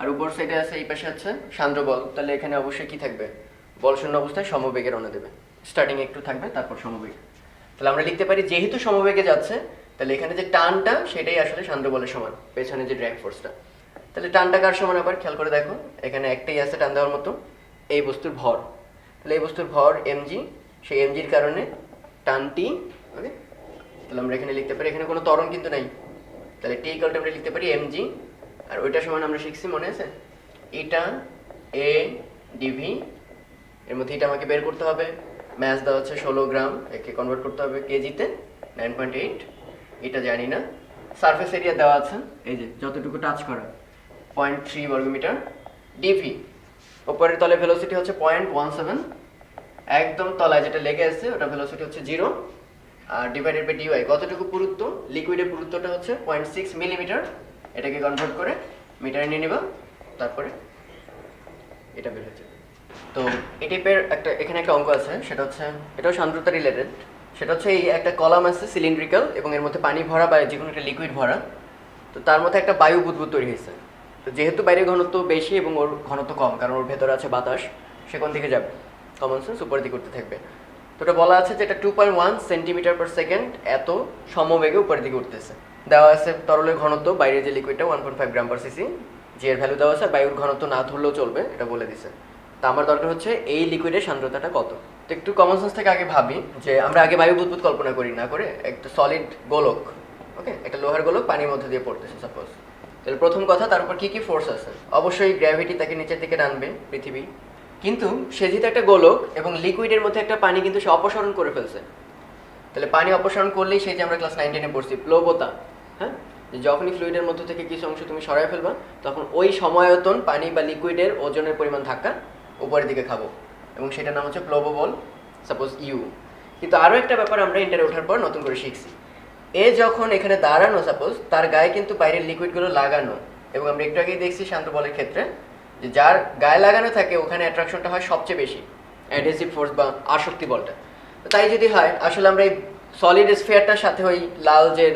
আর উপর সাইডে আছে এই পাশে আছে সান্দ্র বল। তাহলে এখানে অবশ্যই কি থাকবে? বল শূন্য অবস্থায় সমবেগে রওনা দেবে, স্টার্টিং একটু থাকবে তারপর সমবেগ। তাহলে আমরা লিখতে পারি যেহেতু সমবেগে যাচ্ছে তাহলে এখানে যে টানটা সেটাই আসলে সান্দ্র বলের সমান, পেছনে যে ড্র্যাগ ফোর্সটা। তাহলে টানটা কার সমান? আবার খেয়াল করে দেখো, এখানে একটাই আছে টান দেওয়ার মতো, এই বস্তুর ভর। তাহলে এই বস্তুর ভর এমজি, সেই এমজির কারণে টানটি। ওকে, তাহলে আমরা এখানে লিখতে পারি, এখানে কোনো ত্বরণ কিন্তু নাই, তাহলে টি ইকুয়াল টু আমরা লিখতে পারি এমজি। আর ওইটার সমান আমরা শিখছি মনে আছে এটা এ ডিভি, এর মধ্যে এটা আমাকে বের করতে হবে। ম্যাস দেওয়া হচ্ছে 16 গ্রাম, একে কনভার্ট করতে হবে কেজিতে 9.8। এটা জানি না। সারফেস এরিয়া দেওয়া আছে এই যে যতটুকু টাচ করা 0.3 বর্গমিটার। ডিভি উপরের তলে ভেলোসিটি হচ্ছে 0.17, একদম তলায় যেটা লেগে আছে ওটা ভেলোসিটি হচ্ছে 0, আর ডিভাইডেড বাই ডিওয়াই কতটুকু পুরুত্ব? লিকুইডের পুরুত্বটা হচ্ছে 0.6 মিলিমিটার। এটাকে কনভার্ট করে মিটারে নিয়ে নিবা, তারপরে এটা বের হচ্ছে। তো এই টাইপের একটা এখানে একটা অঙ্ক আছে, সেটা হচ্ছে এটাও সান্দ্রতা রিলেটেড। সেটা হচ্ছে এই একটা কলাম আছে সিলিন্ড্রিক্যাল এবং এর মধ্যে পানি ভরা বা যে কোনো একটা লিকুইড ভরা। তো তার মধ্যে একটা বায়ু বুদবুদ তৈরি হয়েছে। তো যেহেতু বাইরের ঘনত্ব বেশি এবং ওর ঘনত্ব কম, কারণ ওর ভেতরে আছে বাতাস, সে কোন দিকে যাবে? কমন সেন্স, উপরের দিকে উঠতে থাকবে। তো এটা বলা আছে যে এটা 2.1 সেন্টিমিটার পার সেকেন্ড এত সমবেগে উপরের দিকে উঠতেছে। দেওয়া আছে তরলের ঘনত্ব, বাইরে যে লিকুইডটা 1.5 গ্রাম পার সিসি, যে এর ভ্যালু দেওয়া আছে। বায়ুর ঘনত্ব না ধরলেও চলবে, এটা বলে দিছে। তা আমার দরকার হচ্ছে এই লিকুইডের সান্দ্রতাটা কত। তো একটু কমন সেন্স থেকে আগে ভাবি যে আমরা আগে বায়ু বুদবুদ কল্পনা করি, না করে একটা সলিড গোলক, ওকে, একটা লোহার গোলক পানির মধ্যে দিয়ে পড়তেছে সাপোজ। তাহলে প্রথম কথা, তার উপর কি কি ফোর্স আছে? অবশ্যই গ্র্যাভিটি তাকে নিচের দিকে টানবে, পৃথিবী। কিন্তু সে যেহেতু একটা গোলক এবং লিকুইডের মধ্যে একটা পানি কিন্তু সে অপসারণ করে ফেলছে, তাহলে পানি অপসারণ করলেই সেই যে আমরা ক্লাস 9-10-এ পড়ছি প্লবতা, হ্যাঁ, যখনই ফ্লুইডের মধ্য থেকে কিছু অংশ তুমি সরাই ফেলবা তখন ওই সমায়তন পানি বা লিকুইডের ওজনের পরিমাণ ধাক্কা উপরের দিকে খাবো, এবং সেটার নাম হচ্ছে প্লবো বল, সাপোজ ইউ। কিন্তু আরও একটা ব্যাপার আমরা ইন্টারে ওঠার পর নতুন করে শিখছি, এ যখন এখানে দাঁড়ানো সাপোজ তার গায়ে কিন্তু বাইরের লিকুইডগুলো লাগানো, এবং আমরা একটু আগেই দেখছি শান্ত বলের ক্ষেত্রে যে যার গায়ে লাগানো থাকে ওখানে অ্যাট্রাকশনটা হয় সবচেয়ে বেশি, অ্যাডহেসিভ ফোর্স বা আসক্তি বলটা। তাই যদি হয় আসলে আমরা এই সলিড স্ফিয়ারটার সাথে ওই লাল যে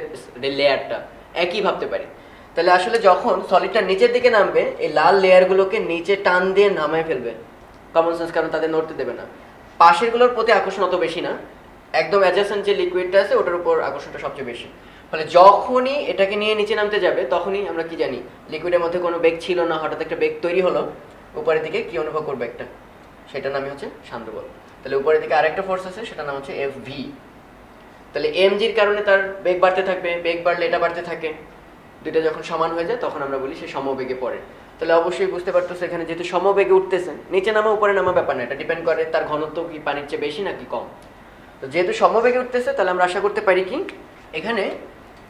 লেয়ারটা একই ভাবতে পারি। তাহলে আসলে যখন সলিডটা নিচের দিকে নামবে এই লাল লেয়ারগুলোকে নিচে টান দিয়ে নামায় ফেলবে কমন সেন্স, কারণ তাদের নড়তে দেবে না। পাশেরগুলোর প্রতি আকর্ষণ অত বেশি না, একদম অ্যাডজেসেন্ট যে লিকুইডটা আছে ওটার উপর আকর্ষণটা সবচেয়ে বেশি। ফলে যখনই এটাকে নিয়ে নিচে নামতে যাবে তখনই আমরা কি জানি লিকুইডের মধ্যে কোনো বেগ ছিল না, হঠাৎ একটা বেগ তৈরি হলো, উপরের দিকে কি অনুভব করবে একটা, সেটার নামই হচ্ছে শান্ত বল। তাহলে উপরের দিকে আরেকটা ফোর্স আছে সেটার নাম হচ্ছে এফ ভি। তাহলে এমজির কারণে তার বেগ বাড়তে থাকবে, বেগ বাড়লে এটা বাড়তে থাকে, দুইটা যখন সমান হয়ে যায় তখন আমরা বলি সে সমবেগে পড়ে। তাহলে অবশ্যই বুঝতে পারতেছে এখানে যেহেতু সমবেগে উঠতেছে, নিচে নামা উপরে নামা ব্যাপার না, এটা ডিপেন্ড করে তার ঘনত্ব কি পানির চেয়ে বেশি নাকি কম। তো যেহেতু সমবেগে উঠতেছে তাহলে আমরা আশা করতে পারি কি এখানে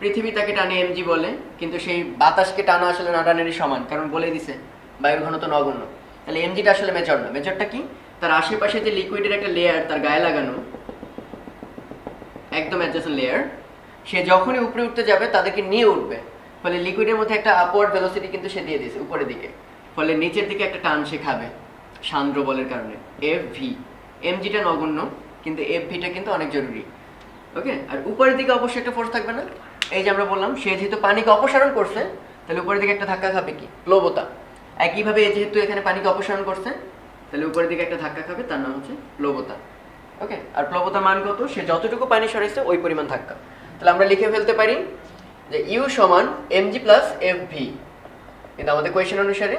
পৃথিবী তাকে টানে এমজি বলে, কিন্তু সেই বাতাসকে টানা আসলে না টানেরই সমান, কারণ বলে দিছে বায়ুর ঘনত্ব নগণ্য। তাহলে এমজিটা আসলে মেজর না, মেজরটা কি তার আশেপাশে যে লিকুইডের একটা লেয়ার তার গায়ে লাগানো একদম অ্যাডজেসেন্ট লেয়ার, সে যখনই উপরে উঠতে যাবে তাদেরকে নিয়ে উঠবে, ফলে লিকুইডের মধ্যে একটা আপওয়ার্ড ভেলোসিটি কিন্তু সে দিয়ে দিয়েছে উপরের দিকে, ফলে নিচের দিকে একটা টান সে খাবে সান্দ্র বলের কারণে এফ ভি। এমজিটা নগণ্য কিন্তু এফ ভিটা কিন্তু অনেক জরুরি, ওকে। আর উপরের দিকে অবশ্যই একটা ফোর্স থাকবে না, এই যে আমরা বললাম সে যেহেতু পানিকে অপসারণ করছে তাহলে উপরের দিকে একটা ধাক্কা খাবে কি প্লবতা। একইভাবে যেহেতু এখানে পানিকে অপসারণ করছে তাহলে উপরের দিকে একটা ধাক্কা খাবে, তার নাম হচ্ছে প্লবতা, ওকে। আর প্লবতার মান কত, সে যতটুকু পানি সরাইছে ওই পরিমাণ ধাক্কা। তাহলে আমরা লিখে ফেলতে পারি যে ইউ সমান এমজি প্লাস এফ ভি, কিন্তু আমাদের কোয়েশ্চেন অনুসারে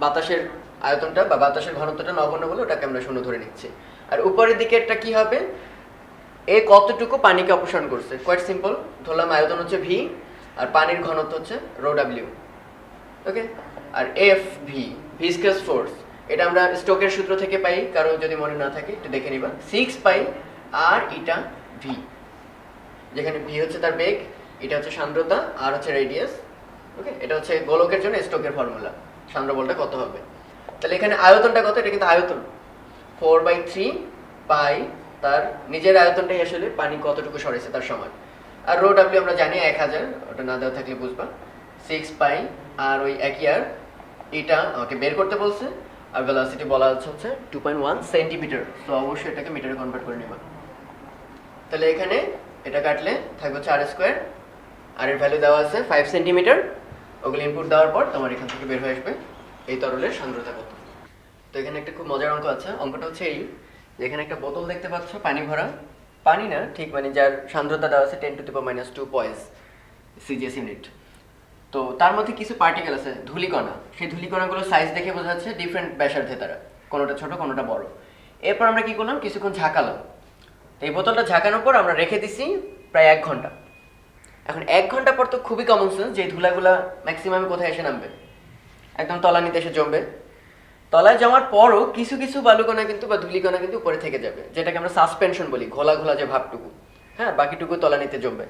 বাতাসের আয়তনটা বা বাতাসের ঘনত্বটা নগণ্য বলে ওটাকে আমরা শূন্য ধরে নিচ্ছি। আর উপরের দিকে একটা কি হবে, এ কতটুকু পানিকে অপসারণ করছে, কোয়াইট সিম্পল, ধরলাম আয়তন হচ্ছে ভি আর পানির ঘনত্ব হচ্ছে রো ডাব্লিউ, ওকে। আর এফ ভি ভিসকাস ফোর্স, এটা আমরা স্টোকের সূত্র থেকে পাই, কারো যদি মনে না থাকে একটু দেখে নিবা, 6 পাই আর ইটা ভি, যেখানে ভি হচ্ছে তার বেগ, এটা হচ্ছে সান্দ্রতা আর হচ্ছে রেডিয়াস, ওকে। এটা হচ্ছে গোলকের জন্য স্টোকের ফর্মুলা, সান্দ্র বলটা কত হবে। তাহলে এখানে আয়তনটা কত, এটা কিন্তু আয়তন 4/3 পাই, তার নিজের আয়তনটাই আসলে পানি কতটুকু সরেছে তার সমান। আর রো ডাব্লিউ আমরা জানি 1000, ওটা না দেওয়া থাকলে বুঝবা, 6 পাই আর ওই একই আর এটা আমাকে বের করতে বলছে, আর ভেলোসিটি বলা হচ্ছে 2.1 সেন্টিমিটার, তো অবশ্যই এটাকে মিটারে কনভার্ট করে নেবা। তাহলে এখানে এটা কাটলে থাকবে হচ্ছে আর স্কোয়ার, আর এর ভ্যালু দেওয়া আছে 5 সেন্টিমিটার, ওগুলো ইনপুট দেওয়ার পর তোমার এখান থেকে বের হয়ে আসবে এই তরলের সান্দ্রতা কত। তো এখানে একটা খুব মজার অঙ্ক আছে, অঙ্কটা হচ্ছে এই যে এখানে একটা বোতল দেখতে পাচ্ছ পানি ভরা, পানি না ঠিক মানে যার সান্দ্রতা দেওয়া আছে 10⁻² পয়েন্টস সিজিএস ইউনিট। তো তার মধ্যে কিছু পার্টিকেল আছে ধূলিকণা, সেই ধূলিকণাগুলো সাইজ দেখে বোঝা যাচ্ছে ডিফারেন্ট ব্যাসার্ধে, তারা কোনোটা ছোট কোনোটা বড়। এরপর আমরা কি করলাম, কিছুক্ষণ ঝাঁকালাম, তো এই বোতলটা ঝাঁকানোর পর আমরা রেখে দিছি প্রায় 1 ঘন্টা। এখন 1 ঘন্টা পর তো খুবই কমন সেন্স যে ধুলাগুলা ম্যাক্সিমাম কোথায় এসে নামবে, একদম তলানিতে এসে জমবে। তলায় জমার পরও কিছু কিছু বালুকণা কিন্তু বা ধূলিকণা কিন্তু উপরে থেকে যাবে, যেটাকে আমরা সাসপেনশন বলি, ঘোলা ঘোলা যে ভাবটুকু, হ্যাঁ, বাকিটুকু তলানিতে জমবে।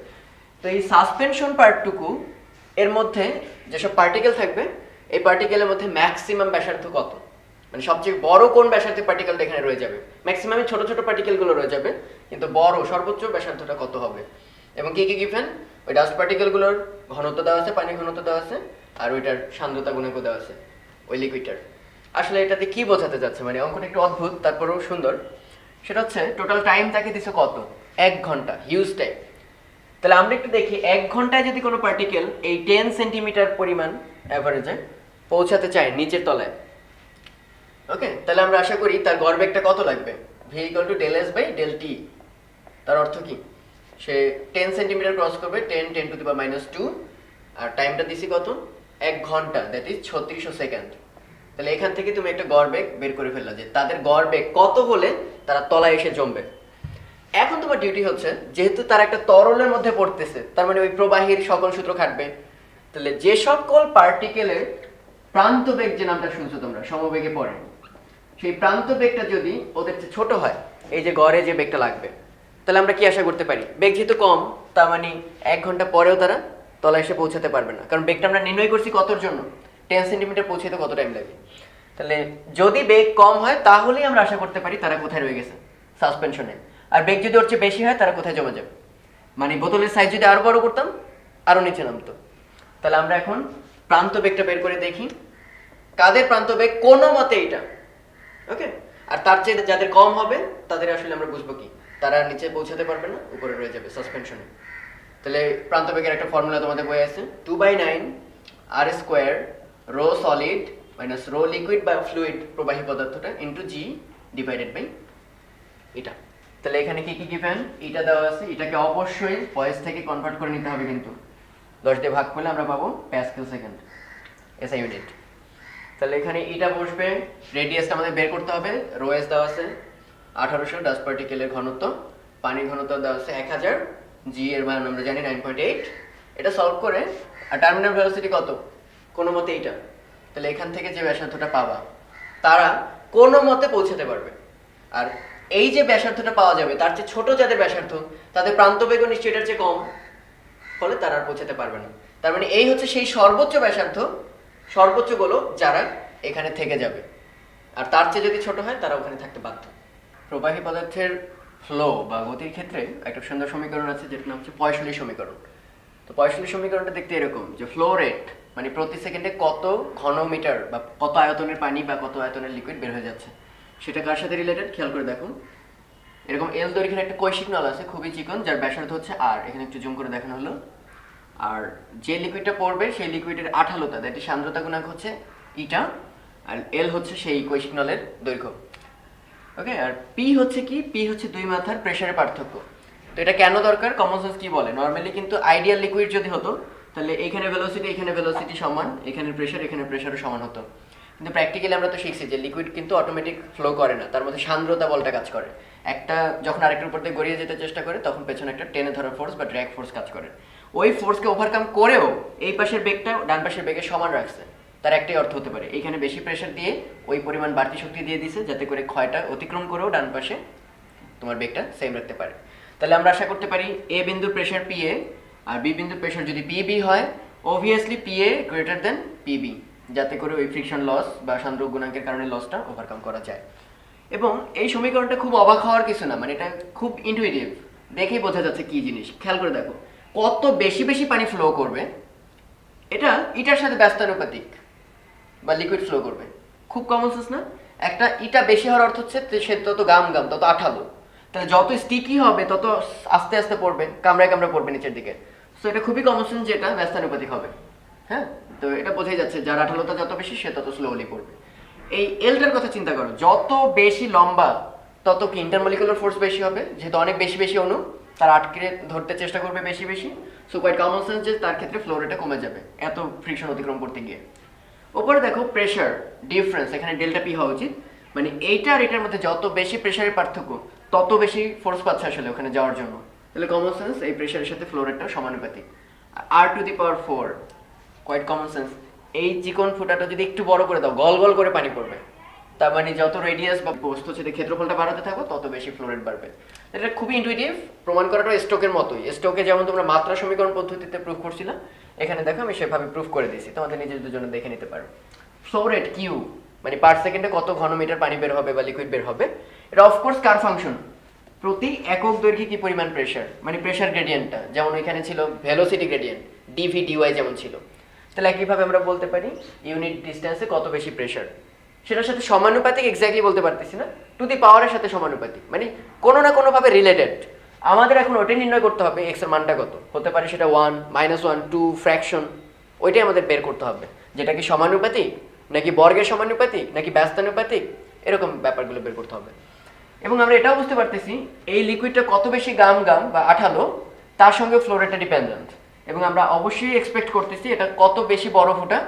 তো এই সাসপেনশন পার্টটুকু এর মধ্যে যেসব পার্টিকেল থাকবে, এই পার্টিকেলের মধ্যে ম্যাক্সিমাম ব্যাসার্ধ কত, মানে সবচেয়ে বড় কোন ব্যাসার্ধের পার্টিকেলটা এখানে রয়ে যাবে, ম্যাক্সিমামই ছোট ছোট পার্টিকেলগুলো রয়ে যাবে, কিন্তু বড় সর্বোচ্চ ব্যাসার্ধটা কত হবে, এবং কি কি গিভেন, ওই ডাস্ট পার্টিকেলগুলোর ঘনত্ব দেওয়া আছে, পানির ঘনত্ব দেওয়া আছে, আর ওইটার সান্দ্রতা গুণাঙ্ক দেওয়া আছে ওই লিকুইডটার। আসলে এটাতে কি বোঝাতে যাচ্ছে, মানে অঙ্কটা একটু অদ্ভুত তারপরেও সুন্দর, সেটা হচ্ছে টোটাল টাইম তাকে দিছে কত, 1 ঘন্টা, হিউজ টাইম। তাহলে আমরা একটু দেখি 1 ঘন্টায় যদি কোনো পার্টিকেল এই 10 সেন্টিমিটার পরিমাণ অ্যাভারেজে পৌঁছাতে চায় নিচের তলায়, ওকে, তাহলে আমরা আশা করি তার গড়বেগটা কত লাগবে, v = Δs/Δt। তার অর্থ কি, সে 10 সেন্টিমিটার ক্রস করবে, 10⁻², আর টাইমটা দিছি কত, 1 ঘন্টা, দ্যাট ইজ 3600 সেকেন্ড। তাহলে এখান থেকে তুমি একটা গড়বেগ বের করে ফেললা যে তাদের গড়বেগ কত হলে তারা তলায় এসে জমবে। এখন তোমার ডিউটি হচ্ছে, যেহেতু তারা একটা তরলের মধ্যে পড়তেছে, তার মানে ওই প্রবাহীর সকল সূত্র খাটবে, তাহলে যে সকল পার্টিকেলের প্রান্ত বেগ, যে নামটা শুনছো তোমরা, সমবেগে পড়ে, সেই প্রান্ত বেগটা যদি ওদের চেয়ে ছোট হয়, এই যে গড়ে যে বেগটা লাগবে, তাহলে আমরা কি আশা করতে পারি? বেগ যেহেতু কম, তার মানে 1 ঘন্টা পরেও তারা তলায় এসে পৌঁছাতে পারবে না, কারণ বেগটা আমরা নির্ণয় করছি কতর জন্য, 10 সেন্টিমিটার পৌঁছাতে কত টাইম লাগে। তাহলে যদি বেগ কম হয় তাহলেই আমরা আশা করতে পারি তারা কোথায় রয়ে গেছে, সাসপেনশনে। আর বেগ যদি ওর চেয়ে বেশি হয় তারা কোথায় জমে যাবে, মানে বোতলের সাইজ যদি আরো বড় করতাম আরো নিচে নামতো। তাহলে আমরা এখন প্রান্ত বেগটা বের করে দেখি, কাদের প্রান্ত বেগ কোনো মতে এটা, ওকে। আর তার চেয়ে যাদের কম হবে তাদের আসলে আমরা বুঝবো কি, তারা নিচে পৌঁছাতে পারবে না, উপরে রয়ে যাবে সাসপেনশনে। তাহলে প্রান্ত বেগের একটা ফর্মুলা তোমাদের বই আছে, 2/9 r² rho solid minus rho liquid বা ফ্লুইড প্রবাহী পদার্থটা ইন্টু জি ডিভাইডেড বাই এটা। তাহলে এখানে কি কি গিভেন, এটা দেওয়া আছে, এটাকে অবশ্যই ভয়েস থেকে কনভার্ট করে নিতে হবে, কিন্তু 10 দিয়ে ভাগ করলে আমরা পাবো প্যাসকেল সেকেন্ড এসআই ইউনিট। তাহলে এখানে এটা বসবে, রেডিয়াসটা আমাদের বের করতে হবে, রো এস দেওয়া আছে 1800, ডাস্ট পার্টিকেলের ঘনত্ব, পানির ঘনত্ব দেওয়া আছে 1000, জি এর মান আমরা জানি 9.8। এটা সলভ করে আর টার্মিনাল ভেলোসিটি কত, কোনো মতে এইটা। তাহলে এখান থেকে যে ব্যাসার্ধটা পাবা তারা কোনো মতে পৌঁছাতে পারবে। আর এই যে ব্যাসার্ধটা পাওয়া যাবে তার চেয়ে ছোট যাদের ব্যাসার্ধ তাদের প্রান্ত বেগ নিশ্চয়ই এটার চেয়ে কম, ফলে তারা আর পৌঁছাতে পারবে না। তার মানে এই হচ্ছে সেই সর্বোচ্চ ব্যাসার্ধ, সর্বোচ্চ গোলক যারা এখানে থেকে যাবে, আর তার চেয়ে যদি ছোট হয় তারা ওখানে থাকতে বাধ্য। প্রবাহী পদার্থের ফ্লো বা গতির ক্ষেত্রে একটা সুন্দর সমীকরণ আছে যেটার নাম হচ্ছে পয়সলী সমীকরণ। তো পয়সলী সমীকরণটা দেখতে এরকম, যে ফ্লো রেট মানে প্রতি সেকেন্ডে কত ঘনমিটার বা কত আয়তনের পানি বা কত আয়তনের লিকুইড বের হয়ে যাচ্ছে, সেটা কার সাথে রিলেটেড খেয়াল করে দেখুন। এরকম এল দৈর্ঘ্যের একটা কৈশিক নল আছে খুবই চিকন, যার ব্যাসার্ধ হচ্ছে আর, এখানে একটু জুম করে দেখানো হলো। আর যে লিকুইডটা পড়বে সেই লিকুইডের আঠালোতা, দ্যাট ইজ সান্দ্রতা গুণাঙ্ক হচ্ছে ইটা, আর এল হচ্ছে সেই কৈশিক নলের দৈর্ঘ্য, ওকে। আর পি হচ্ছে কি, পি হচ্ছে দুই মাথার প্রেসারের পার্থক্য। তো এটা কেন দরকার, কমন সেন্স কি বলে, নর্মালি কিন্তু আইডিয়াল লিকুইড যদি হতো তাহলে এখানে ভেলোসিটি সমান, এখানে প্রেসারও সমান হতো। কিন্তু প্র্যাকটিক্যালি আমরা তো শিখছি যে লিকুইড কিন্তু অটোমেটিক ফ্লো করে না, তার মধ্যে সান্দ্রতা বলটা কাজ করে। একটা যখন আরেকটার উপর দিয়ে গড়িয়ে যেতে চেষ্টা করে তখন পেছনে একটা টেনে ধরা ফোর্স বা ড্র্যাগ ফোর্স কাজ করে। ওই ফোর্সকে ওভারকাম করেও এই পাশের বেগটা ডান পাশের বেগের সমান রাখছে, তার একটাই অর্থ হতে পারে এইখানে বেশি প্রেসার দিয়ে ওই পরিমাণ বাড়তি শক্তি দিয়ে দিছে যাতে করে ক্ষয়টা অতিক্রম করেও ডান পাশে তোমার বেগটা সেম রাখতে পারে। তাহলে আমরা আশা করতে পারি এ বিন্দুর প্রেসার পি এ আর বি বিন্দুর প্রেসার যদি পি বি হয়, obviously P A greater than P B, যাতে করে ওই ফ্রিকশন লস বা সান্দ্রক গুণাঙ্কের কারণে লসটা ওভারকাম করা যায়। এবং এই সমীকরণটা খুব অবাক হওয়ার কিছু না, মানে এটা খুব ইনটুইটিভ, দেখেই বোঝা যাচ্ছে কি জিনিস। খেয়াল করে দেখো কত বেশি বেশি পানি ফ্লো করবে, এটা ইটার সাথে ব্যস্তানুপাতিক বা লিকুইড ফ্লো করবে। খুব কমন সেন্স না? একটা ইটা বেশি হওয়ার অর্থ হচ্ছে সে তত গাম তত আঠালো, তাহলে যত স্টিকি হবে তত আস্তে আস্তে পড়বে, কামড়ায় পড়বে নিচের দিকে। সো এটা খুবই কমন সেন্স যে এটা ব্যস্তানুপাতিক হবে। হ্যাঁ, তো এটা বোঝাই যাচ্ছে যার আঠালোতা যত বেশি সে তত স্লোলি পড়বে। এই এলটার কথা চিন্তা করো, যত বেশি লম্বা তত কি ইন্টারমলিকুলার ফোর্স বেশি হবে, যেহেতু অনেক বেশি বেশি অণু তার আটকে ধরতে চেষ্টা করবে বেশি বেশি। সো কোয়াইট কমন সেন্স যে তার ক্ষেত্রে ফ্লো রেটটা কমে যাবে এত ফ্রিকশন অতিক্রম করতে গিয়ে। ওপরে দেখো প্রেসার ডিফারেন্স, এখানে ডেল্টা পি হওয়া উচিত, মানে এইটা আর এটার মধ্যে যত বেশি প্রেসারের পার্থক্য তত বেশি ফোর্স পাচ্ছে আসলে ওখানে যাওয়ার জন্য। তাহলে কমন সেন্স এই প্রেসারের সাথে ফ্লো রেটটা সমানুপাতিক। r⁴ কোয়াইট কমন সেন্স, এই চিকন ফুটাটা যদি একটু বড় করে দাও গল গল করে পানি পড়বে, তার মানে যত রেডিয়াস বা বস্তু সেটা ক্ষেত্রফলটা বাড়াতে থাকো তত বেশি ফ্লো রেট বাড়বে। এটা খুবই ইনটুইটিভ, প্রমাণ করাটা স্টোকের মতোই। স্টোকে যেমন তোমরা মাত্রা সমীকরণ পদ্ধতিতে প্রুফ করছিলে, এখানে দেখো আমি সেভাবে প্রুফ করে দিয়েছি, তোমাদের নিজেদের জন্য দেখে নিতে পারো। ফ্লো রেট কিউ মানে পার সেকেন্ডে কত ঘনমিটার পানি বের হবে বা লিকুইড বের হবে, এটা অফকোর্স কার ফাংশন, প্রতি একক দৈর্ঘ্যে কি পরিমাণ প্রেসার, মানে প্রেসার গ্রেডিয়েন্টটা যেমন এখানে ছিল ভেলোসিটি গ্রেডিয়েন্ট ডিভি ডিওয়াই যেমন ছিল, তাহলে একইভাবে আমরা বলতে পারি ইউনিট ডিস্টেন্সে কত বেশি প্রেসার, সেটার সাথে সমানুপাতিক, এক্স্যাক্টলি বলতে পারতেছি না, টু দি পাওয়ারের সাথে সমানুপাতিক, মানে কোনো না কোনোভাবে রিলেটেড। আমাদের এখন ওইটাই নির্ণয় করতে হবে এক্স এর মানটা কত হতে পারে, সেটা 1, -1, 2 ফ্র্যাকশন, ওইটাই আমাদের বের করতে হবে, যেটা কি সমানুপাতিক নাকি বর্গের সমানুপাতিক নাকি ব্যস্তানুপাতিক, এরকম ব্যাপারগুলো বের করতে হবে। এবং আমরা এটাও বুঝতে পারতেছি এই লিকুইডটা কত বেশি গাম বা আঠালো তার সঙ্গে ফ্লো রেটটা ডিপেন্ডেন্ট, এবং আমরা অবশ্যই এক্সপেক্ট করতেছি এটা কত বেশি বড় ফুটা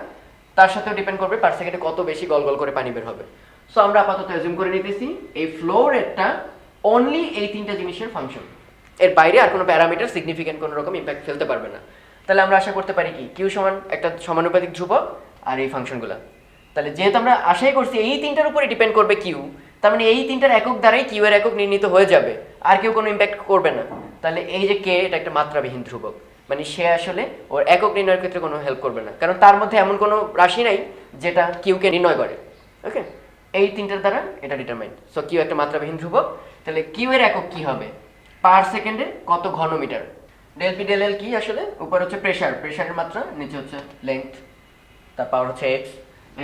তার সাথেও ডিপেন্ড করবে পার সেকেন্ডে কত বেশি গল গল করে পানি বের হবে। সো আমরা আপাতত অ্যাজিউম করে নিতেছি এই ফ্লো রেটটা অনলি এই তিনটা জিনিসের ফাংশন, এর বাইরে আর কোনো প্যারামিটার সিগনিফিকেন্ট কোনো রকম ইম্প্যাক্ট ফেলতে পারবে না। তাহলে আমরা আশা করতে পারি কি কিউ সমান একটা সমানুপাতিক ধ্রুবক আর এই ফাংশনগুলো। তাহলে যেহেতু আমরা আশাই করছি এই তিনটার উপরে ডিপেন্ড করবে কিউ, তার মানে এই তিনটার একক দ্বারাই কিউ এর একক নির্ণীত হয়ে যাবে, আর কেউ কোনো ইম্প্যাক্ট করবে না। তাহলে এই যে কে, এটা একটা মাত্রাবিহীন ধ্রুবক, মানে সে আসলে ওর একক নির্ণয়ের ক্ষেত্রে কোনো হেল্প করবে না, কারণ তার মধ্যে এমন কোনো রাশি নাই যেটা কিউকে নির্ণয় করে। ওকে, এই তিনটার দ্বারা এটা ডিটারমাইন্ড। সো কিউ একটা মাত্রাবিহীন ধ্রুবক। তাহলে কিউ এর একক কি হবে? পার সেকেন্ডে কত ঘনমিটার। ডেল পি ডেল এল কি আসলে? উপর হচ্ছে প্রেসার, প্রেসারের মাত্রা, নিচে হচ্ছে লেংথ, তার পাওয়ার হচ্ছে এক্স।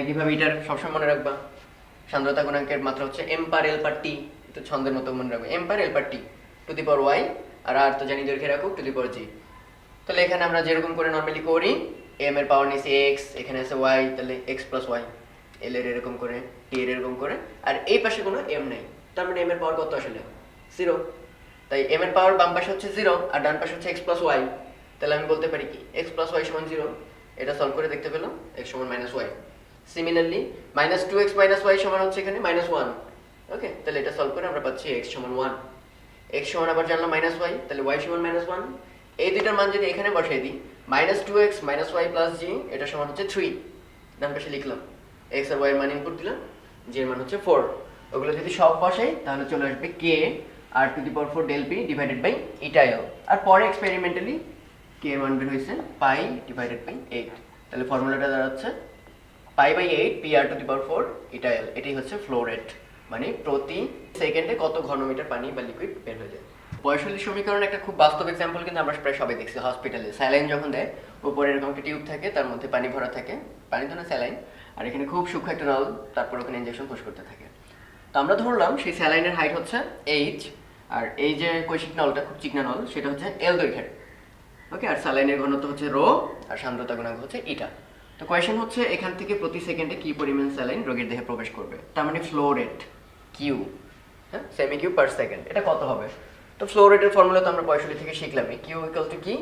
একইভাবে এটার সবসময় মনে রাখবা সান্দ্রতা গুণাঙ্কের মাত্রা হচ্ছে এম পার এল পার টি, একটু ছন্দের মতো মনে রাখবে, M per L per T to the power Y, আর তো জানি দৈর্ঘ্যের একক টু দি পাওয়ার জি। তাহলে এখানে আমরা যেরকম করে নর্মালি করি, এম এর পাওয়ার নিচে এক্স, এখানে আছে ওয়াই, তাহলে এক্স প্লাস ওয়াই, এল এর এরকম করে, টি এর এরকম করে, আর এই পাশে কোনো এম নেই, তার মানে এম এর পাওয়ার কত আসলে? 0। তাই এম এর পাওয়ার বাম পাশে হচ্ছে 0 আর ডান পাশে হচ্ছে এক্স প্লাস ওয়াই। তাহলে আমি বলতে পারি কি, এক্স প্লাস ওয়াই সমান 0। এটা সলভ করে দেখতে পেলাম এক্স সমান minus Y. Similarly minus 2x minus Y সমান হচ্ছে এখানে মাইনাস 1। ওকে, তাহলে এটা সলভ করে আমরা পাচ্ছি এক্স সমান 1। এক্স সমান আবার জানলাম মাইনাস ওয়াই, তাহলে ওয়াই সমান মাইনাস 1। এই দুইটার মান যদি এখানে বসাই দিই, minus 2x minus Y plus G, এটা সমান হচ্ছে 3। ডান পাশে লিখলাম, এক্স আর ওয়াই এর মান ইনপুট দিলাম, জি এর মান হচ্ছে 4। ওগুলো যদি সব বসাই তাহলে চলে আসবে K R to the power 4 del P divided by eta L. আর পরে এক্সপেরিমেন্টালি কে এর মান বের হয়েছে পাই ডিভাইডেড বাই 8। তাহলে ফর্মুলাটা দাঁড়াচ্ছে pi by 8 P R to the power 4 eta L. এটাই হচ্ছে ফ্লো রেট, মানে প্রতি সেকেন্ডে কত ঘনমিটার পানি বা লিকুইড বের হয়ে যায়। বয়সলী সমীকরণ একটা খুব বাস্তব এক্সাম্পল, কিন্তু আমরা প্রায় সবাই দেখছি হসপিটালে স্যালাইন যখন দেয়, উপরে এরকম একটা টিউব থাকে, তার মধ্যে পানি ভরা থাকে, পানি তো না স্যালাইন, আর এখানে খুব সূক্ষ্ম একটা নল, তারপর ওখানে ইনজেকশন পুশ করতে থাকে। তো আমরা ধরলাম সেই স্যালাইনের হাইট হচ্ছে এইচ, আর এই যে কৈশিক নলটা খুব চিকনা নল, সেটা হচ্ছে এল দৈর্ঘ্যের। ওকে, আর স্যালাইনের ঘনত্ব হচ্ছে রো, আর সান্দ্রতা গুণাঙ্ক হচ্ছে ইটা। তো কোয়েশ্চেন হচ্ছে এখান থেকে প্রতি সেকেন্ডে কি পরিমাণ স্যালাইন রোগীর দেহে প্রবেশ করবে, তার মানে ফ্লো রেট কিউ, হ্যাঁ, সেমি কিউ পার সেকেন্ড, এটা কত হবে? তো ফ্লো রেটের ফর্মুলা তো আমরা বয়সলী থেকে শিখলামই, কিউ ইকুয়াল টু কি,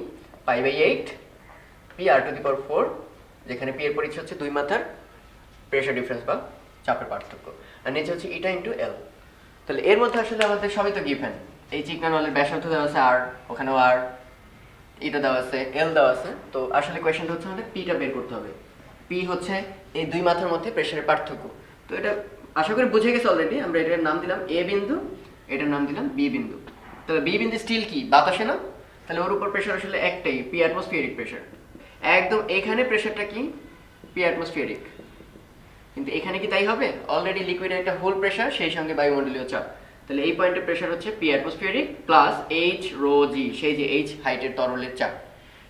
pi by 8 P R to the power 4, যেখানে পি এর পরিচয় হচ্ছে দুই মাথার প্রেশার ডিফারেন্স বা চাপের পার্থক্য, আর নিচে হচ্ছে ইটা ইন্টু এল। তাহলে এর মধ্যে আসলে আমাদের সবই তো গিভেন, এই চিকনা নলের ব্যাসার্ধ দেওয়া আছে আর, ওখানেও আর, ইটা দেওয়া আছে, এল দেওয়া আছে। তো আসলে কোয়েশ্চেনটা হচ্ছে আমাদের পিটা বের করতে হবে। পি হচ্ছে এই দুই মাথার মধ্যে প্রেশারের পার্থক্য। তো এটা আশা করি বুঝে গেছে অলরেডি। আমরা এটার নাম দিলাম এ বিন্দু, এটার নাম দিলাম বি বিন্দু। তাহলে বি বিন্দু স্টিল কি, বাতাসে না? তাহলে ওর উপর প্রেশার আসলে একটাই, পি অ্যাটমসফিয়ারিক প্রেশার। একদম এখানে প্রেশারটা কি, পি অ্যাটমসফিয়ারিক। কিন্তু এখানে কি তাই হবে? অলরেডি লিকুইডের একটা হোল প্রেশার, সেই সঙ্গে বায়ুমণ্ডলীয় চাপ। তাহলে এই পয়েন্টের প্রেশার হচ্ছে P atmospheric plus H rho G, সেই যে এইচ হাইটের তরলের চাপ।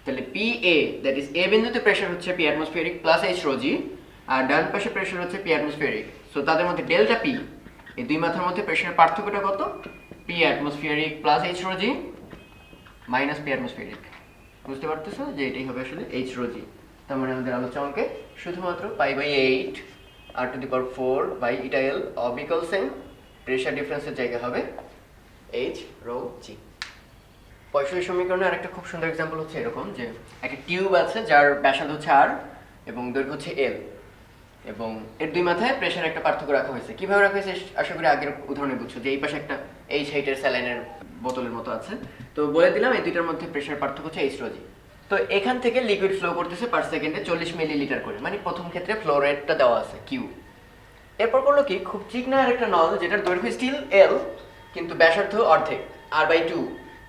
তাহলে P A, that is A বিন্দুতে প্রেশার হচ্ছে P atmospheric plus H rho G, আর ডান পাশে প্রেশার হচ্ছে পি অ্যাটমসফিয়ারিক। সো তাদের মধ্যে ডেল্টা পি, এই দুই মাথার মধ্যে প্রেশারের পার্থক্যটা কত? P atmospheric plus H rho G minus P atmospheric. বুঝতে পারতেছো যে এটাই হবে আসলে এইচ রো জি। তার মানে আমাদের আলোচনা অঙ্কে শুধুমাত্র pi by 8 R to the power 4 by eta L of equal same, pressure ডিফারেন্সের জায়গা হবে এইচ রো জি। বয়সলী সমীকরণে আরেকটা খুব সুন্দর এক্সাম্পল হচ্ছে এরকম, যে একটা টিউব আছে যার ব্যাসার্ধ হচ্ছে আর এবং দৈর্ঘ্য হচ্ছে এল, এবং এর দুই মাথায় প্রেশার একটা পার্থক্য রাখা হয়েছে। কিভাবে রাখা হয়েছে আশা করি আগের উদাহরণে বুঝছো, যে এই পাশে একটা এইচ হাইটের স্যালাইনের বোতলের মতো আছে। তো বলে দিলাম এই দুইটার মধ্যে প্রেশার পার্থক্য হচ্ছে এইচ রো জি। তো এখান থেকে লিকুইড ফ্লো করতেছে পার সেকেন্ডে 40 মিলিলিটার করে, মানে প্রথম ক্ষেত্রে ফ্লো রেটটা দেওয়া আছে কিউ। এরপর করলো কি, খুব চিকনা আর একটা নল, যেটার দৈর্ঘ্য স্টিল এল কিন্তু ব্যাসার্ধ অর্ধেক আর বাই 2,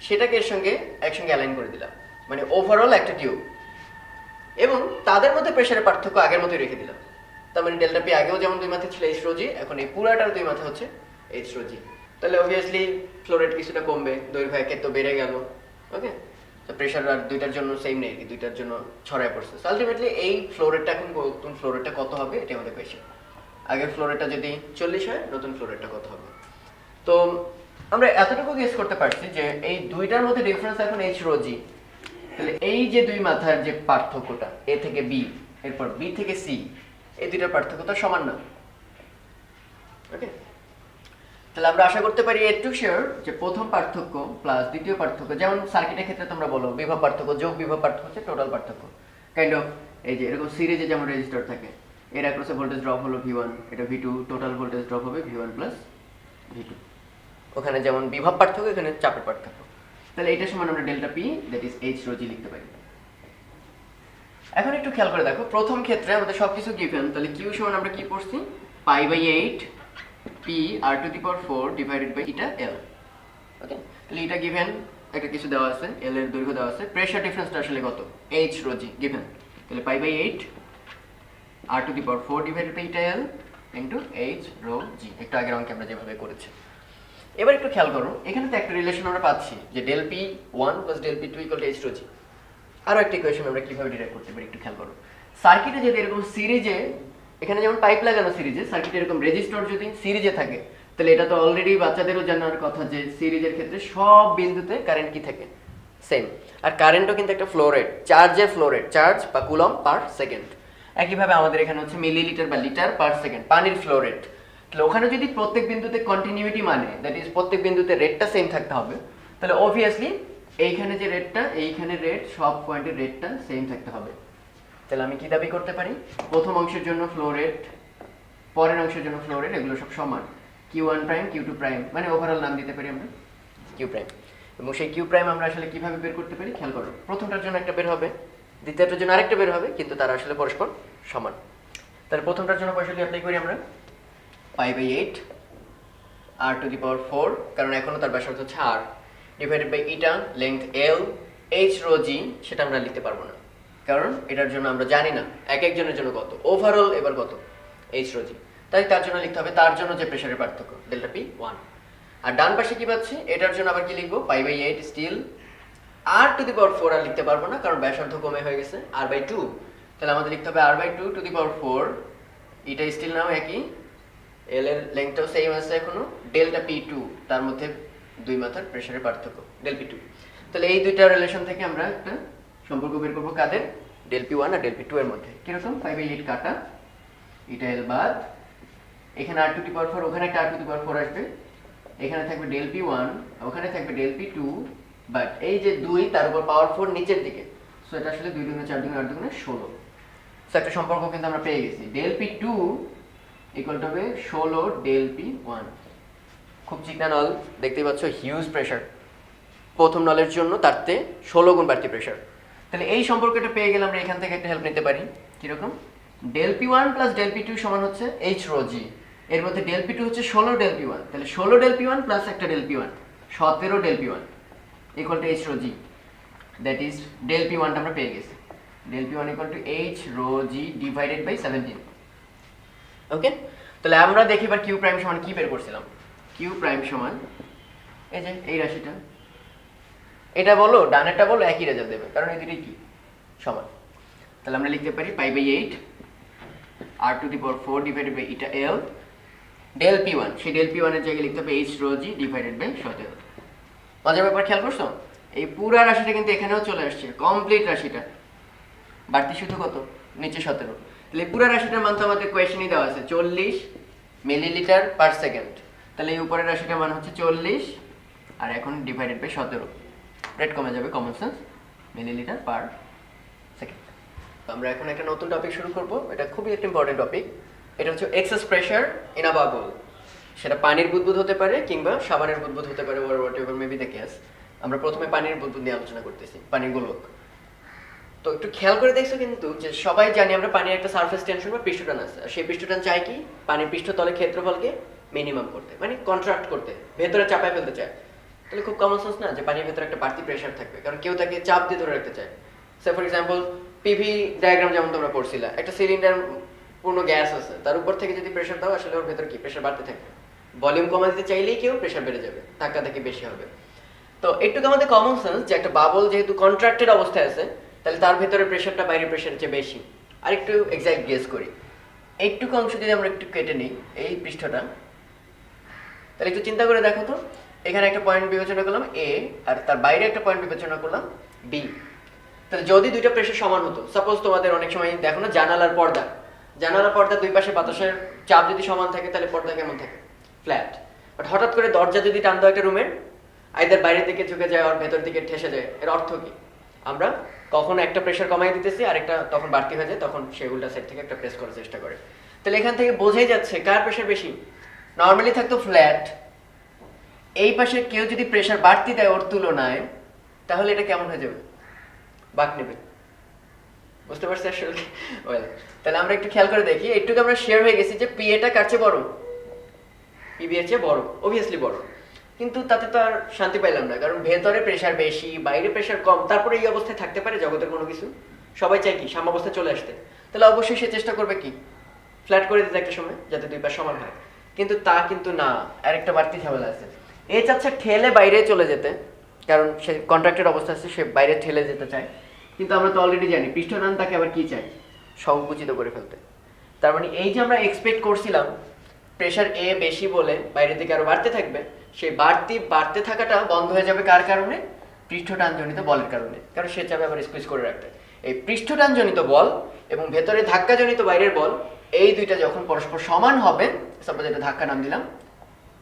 সেটাকে এর সঙ্গে একসঙ্গে অ্যালাইন করে দিলাম, মানে ওভারঅল একটা টিউব, এবং তাদের মধ্যে প্রেশারের পার্থক্য আগের মতোই রেখে দিলাম। তার মানে ডেল্টা পি আগেও যেমন দুই মাথা ছিল এইচ রো জি, এখন এই পুরাটার দুই মাথা হচ্ছে এইচ রো জি। তাহলে অবভিয়াসলি ফ্লো রেট কিছুটা কমবে, দৈর্ঘ্য একের তো বেড়ে গেল। ওকে, তো প্রেশার আর দুইটার জন্য সেম নেই, দুইটার জন্য ছড়ায় পড়ছে। আলটিমেটলি এই ফ্লো রেটটা এখন নতুন ফ্লো রেটটা কত হবে, এটা আমাদের কোয়েশ্চেন। আগের ফ্লো রেটটা যদি 40 হয়, নতুন ফ্লো রেটটা কত হবে? তো আমরা এতটুকু গেস করতে পারছি যে এই দুইটার মধ্যে ডিফারেন্স এখন এইচ রো জি। তাহলে এই যে দুই মাথার যে পার্থক্যটা, এ থেকে বি, এরপর বি থেকে সি, এই দুইটার পার্থক্যটা সমান না। ওকে, তাহলে আমরা আশা করতে পারি একটু শিওর যে প্রথম পার্থক্য প্লাস দ্বিতীয় পার্থক্য, যেমন সার্কিটের ক্ষেত্রে তোমরা বলো বিভব পার্থক্য যোগ বিভব পার্থক্য হচ্ছে টোটাল পার্থক্য। কাইন্ড অফ এই যে এরকম সিরিজে যেমন রেজিস্টার থাকে, এর অ্যাক্রসে ভোল্টেজ ড্রপ হলো V1, এটা V2, টোটাল ভোল্টেজ ড্রপ হবে V1 প্লাস V2। ওখানে যেমন বিভব পার্থক্য, এখানে চাপের পার্থক্য। তাহলে এটা সমান আমরা delta P, that is H rho G লিখতে পারি। এখন একটু খেয়াল করে দেখো, প্রথম ক্ষেত্রে আমাদের সবকিছু গিভেন, তাহলে কিউ সমান আমরা কি পড়ছি, pi by 8 P R to the power 4 divided by eta L. ওকে, তাহলে এটা গিভেন একটা কিছু দেওয়া আছে, এল এর দৈর্ঘ্য দেওয়া আছে, প্রেসার ডিফারেন্সটা আসলে কত, এইচ রো জি গিভেন, তাহলে pi by 8 R to the power 4 divided by eta L into H rho G, একটু আগের অঙ্কে আমরা যেভাবে করেছি। এবার একটু খেয়াল করো, এখানে তো একটা রিলেশন আমরা পাচ্ছি যে del P 1 plus del P 2 equal to H rho G. আরো একটা ইকুয়েশন আমরা কিভাবে ডিরাইভ করতে পারি একটু খেয়াল করো। সার্কিটে যদি এরকম সিরিজে, এখানে যেমন পাইপ লাগানো সিরিজে, সার্কিটে এরকম রেজিস্টর যদি সিরিজে থাকে, তাহলে এটা তো অলরেডি বাচ্চাদেরও জানার কথা যে সিরিজের ক্ষেত্রে সব বিন্দুতে কারেন্ট কি থাকে, সেম। আর কারেন্টও কিন্তু একটা ফ্লো রেট, চার্জের ফ্লো রেট, চার্জ বা কুলম পার সেকেন্ড। একইভাবে আমাদের এখানে হচ্ছে মিলিলিটার বা লিটার পার সেকেন্ড পানির ফ্লো রেট। তাহলে ওখানে যদি প্রত্যেক বিন্দুতে কন্টিনিউইটি মানে দ্যাট ইজ প্রত্যেক বিন্দুতে রেটটা সেম থাকতে হবে, তাহলে অবভিয়াসলি এইখানে যে রেটটা, এইখানে রেট, সব পয়েন্টের রেটটা সেম থাকতে হবে। তাহলে আমি কি দাবি করতে পারি, প্রথম অংশের জন্য ফ্লো রেট, পরের অংশের জন্য ফ্লো রেট, এগুলো সব সমান, Q1 প্রাইম Q2 প্রাইম, মানে ওভারঅল নাম দিতে পারি আমরা Q প্রাইম। এবং সেই Q প্রাইম আমরা আসলে কিভাবে বের করতে পারি খেয়াল করো, প্রথমটার জন্য একটা বের হবে, দ্বিতীয়টার জন্য আরেকটা বের হবে, কিন্তু তারা আসলে পরস্পর সমান। তাহলে প্রথমটার জন্য পয়সা অ্যাপ্লাই করি আমরা, পাই by 8 R to the power 4, কারণ এখনো তার ব্যাসার্ধ হচ্ছে r, divided by eta length l, h rho G, সেটা আমরা লিখতে পারবো না, কারণ এটার জন্য আমরা জানি না এক একজনের জন্য কত, ওভারঅল এবার কত h রো জি, তাই তার জন্য লিখতে হবে তার জন্য যে প্রেসারের পার্থক্য ডেল্টা পি 1। আর ডান পাশে কি পাচ্ছি, এটার জন্য আবার কি লিখবো, pi by 8 still r to the power 4 আর লিখতে পারবো না, কারণ ব্যাসার্ধ কমে হয়ে গেছে r বাই 2, তাহলে আমাদের লিখতে হবে r by 2 two the power 4, এটা স্টিল নাও একই, এল এর লেংথটাও সেম আছে এখনো, ডেল্টা পি 2, তার মধ্যে দুই মাথার প্রেসারের পার্থক্য ডেল পি 2। তাহলে এই দুইটা রিলেশন থেকে আমরা একটা সম্পর্ক বের করবো কাদের, ডেল পি 1 আর ডেল পি 2 এর মধ্যে। কিরকম, 5 বাই 8 কাটা, এটা এল বাদ, এখানে r টু দি পাওয়ার 4, ওখানে একটা r টু দি পাওয়ার 4 আসবে, এখানে থাকবে ডেল পি 1, ওখানে থাকবে ডেল পি 2, বাট এই যে 2 তার উপর পাওয়ার 4 নিচের দিকে, সো এটা আসলে 2 দুগুণে 4 দুগুণে 8 দুগুণে 16। সো একটা সম্পর্ক কিন্তু আমরা পেয়ে গেছি, ডেল পি 2 ইকুয়াল টু হবে 16 ডেল পি 1। খুব চিকনা নল, দেখতেই পাচ্ছ হিউজ প্রেসার, প্রথম নলের জন্য তার চেয়ে 16 গুণ বাড়তি প্রেসার। তাহলে এই সম্পর্কটা পেয়ে গেলে আমরা এখান থেকে একটা হেল্প নিতে পারি, কিরকম, del P 1 plus del P 2 সমান হচ্ছে এইচ রো জি, এর মধ্যে ডেল পি 2 হচ্ছে 16 ডেল পি 1, তাহলে 16 ডেল পি 1 প্লাস একটা del P 1, 17 del P 1 equal to H rho G, that is del P 1টা আমরা পেয়ে গেছি, del P 1 equal to H rho G divided by 17। Okay, তাহলে আমরা দেখি এবার কিউ প্রাইম সমান কি বের করছিলাম, কিউ প্রাইম সমান এই যে এই রাশিটা, এটা বলো ডানেরটা বলো একই রেজাল্ট দেবে, কারণ এই দুটোই কি সমান। তাহলে আমরা লিখতে পারি pi by 8 R to the power 4 divided by eta L, del P 1, সেই ডেল পি 1 এর জায়গায় লিখতে হবে H rho G divided by 17। মজার ব্যাপার খেয়াল করছো, এই পুরা রাশিটা কিন্তু এখানেও চলে আসছে, কমপ্লিট রাশিটা, বাড়তি শুধু কত, নিচে 17। তাহলে পুরা রাশিটার মান তো আমাদের কোয়েশ্চেনই দেওয়া আছে 40 মিলিলিটার পার সেকেন্ড, তাহলে এই উপরের রাশিটার মান হচ্ছে 40 আর এখন ডিভাইডেড বাই 17, রেট কমে যাবে, common sense, millilitre per second. আমরা এখন একটা নতুন টপিক শুরু করব, এটা খুবই একটা ইম্পর্টেন্ট টপিক, এটা হচ্ছে excess pressure in a bubble. সেটা পানির বুদবুদ হতে পারে কিংবা সাবানের বুদবুদ হতে পারে, ওর হোয়াটএভার মেবি দ্য কেস। আমরা প্রথমে পানির বুদবুদ নিয়ে আলোচনা করতেছি, পানির গোলক। তো একটু খেয়াল করে দেখছো কিন্তু যে সবাই জানি আমরা পানির একটা সারফেস টেনশন বা পৃষ্ঠটান আছে, আর সেই পৃষ্ঠটান চাই কি, পানির পৃষ্ঠতলে ক্ষেত্রফলকে মিনিমাম করতে, মানে কন্ট্রাক্ট করতে, ভেতরে চাপায় ফেলতে চায়। তাহলে খুব কমন সেন্স না যে পানির ভেতরে একটা বাড়তি প্রেসার থাকবে, কারণ কেউ তাকে চাপ দিয়ে ধরে রাখতে চায়। সে ফর এক্সাম্পল পিভি ডায়াগ্রাম যেমন তোমরা পড়ছিলা, একটা সিলিন্ডার পূর্ণ গ্যাস আছে, তার উপর থেকে যদি প্রেসার দাও আসলে ওর ভেতর কি প্রেসার বাড়তে থাকবে, ভলিউম কমা দিতে চাইলেই কেউ প্রেসার বেড়ে যাবে, ধাক্কা ধাক্কি বেশি হবে। তো একটু আমাদের কমন সেন্স যে একটা বাবল যেহেতু কন্ট্রাক্টেড অবস্থায় আছে, তাহলে তার ভেতরে প্রেসারটা বাইরের প্রেসারের চেয়ে বেশি। আর একটু এক্সাক্ট গেস করি, এইটুকু অংশ যদি আমরা একটু কেটে নিই এই পৃষ্ঠটা, তাহলে একটু চিন্তা করে দেখো তো, এখানে একটা পয়েন্ট বিবেচনা করলাম এ, আর তার বাইরে একটা পয়েন্ট বিবেচনা করলাম বি। তাহলে যদি দুইটা প্রেসার সমান হতো, সাপোজ তোমাদের অনেক সময় দেখো না জানালার পর্দা, জানালার পর্দার দুই পাশে বাতাসের চাপ যদি সমান থাকে তাহলে পর্দা কেমন থাকে, ফ্ল্যাট। বাট হঠাৎ করে দরজা যদি টান দাও একটা রুমের, আইদার বাইরের দিকে ঝুঁকে যায় আর ভেতর দিকে ঠেসে যায়, এর অর্থ কি, আমরা কখনো একটা প্রেসার কমাই দিতেছি আর একটা তখন বাড়তি হয়ে যায়, তখন সে উল্টা সাইড থেকে একটা প্রেস করার চেষ্টা করে। তাহলে এখান থেকে বোঝাই যাচ্ছে কার প্রেসার বেশি। নর্মালি থাকতো ফ্ল্যাট, এই পাশে কেউ যদি প্রেসার বাড়তি দেয় ওর তুলনায়, তাহলে এটা কেমন হয়ে যাবে, বাঁক নেবে। বুঝতে পারছি আসলে? ওয়েল, তাহলে আমরা একটু খেয়াল করে দেখি, একটু আমরা শেয়ার হয়ে গেছি যে পি এটা কার চেয়ে বড়, পিবি এর চেয়ে বড়, অবভিয়াসলি বড়, কিন্তু তাতে তো আর শান্তি পাইলাম না, কারণ ভেতরে প্রেশার বেশি বাইরে প্রেশার কম, তারপরে এই অবস্থায় থাকতে পারে জগতের কোনো কিছু? সবাই চায় কি সাম্যাবস্থায় চলে আসতে, তাহলে অবশ্যই সে চেষ্টা করবে কি ফ্ল্যাট করে দিতে একটা সময়, যাতে দুই পাশ সমান হয়। কিন্তু তা কিন্তু না, আরেকটা বাড়তি ঝামেলা আছে। এ চাচ্ছে ঠেলে বাইরে চলে যেতে, কারণ সে কন্ট্রাক্টের অবস্থা আছে, সে বাইরে ঠেলে যেতে চায়, কিন্তু আমরা তো অলরেডি জানি পৃষ্ঠটান তাকে আবার কি চাই, সংকুচিত করে ফেলতে। তার মানে এই যে আমরা এক্সপেক্ট করছিলাম প্রেশার এ বেশি বলে বাইরের দিকে আরো বাড়তে থাকবে, সেই বাড়তে থাকাটা বন্ধ হয়ে যাবে কার কারণে? পৃষ্ঠটানজনিত বলের কারণে, কারণ সে চাবে আবার স্কুইজ করে রাখতে। এই পৃষ্ঠটানজনিত বল এবং ভেতরে ধাক্কাজনিত বাইরের বল, এই দুইটা যখন পরস্পর সমান হবে, সাপোজ এটা ধাক্কা নাম দিলাম,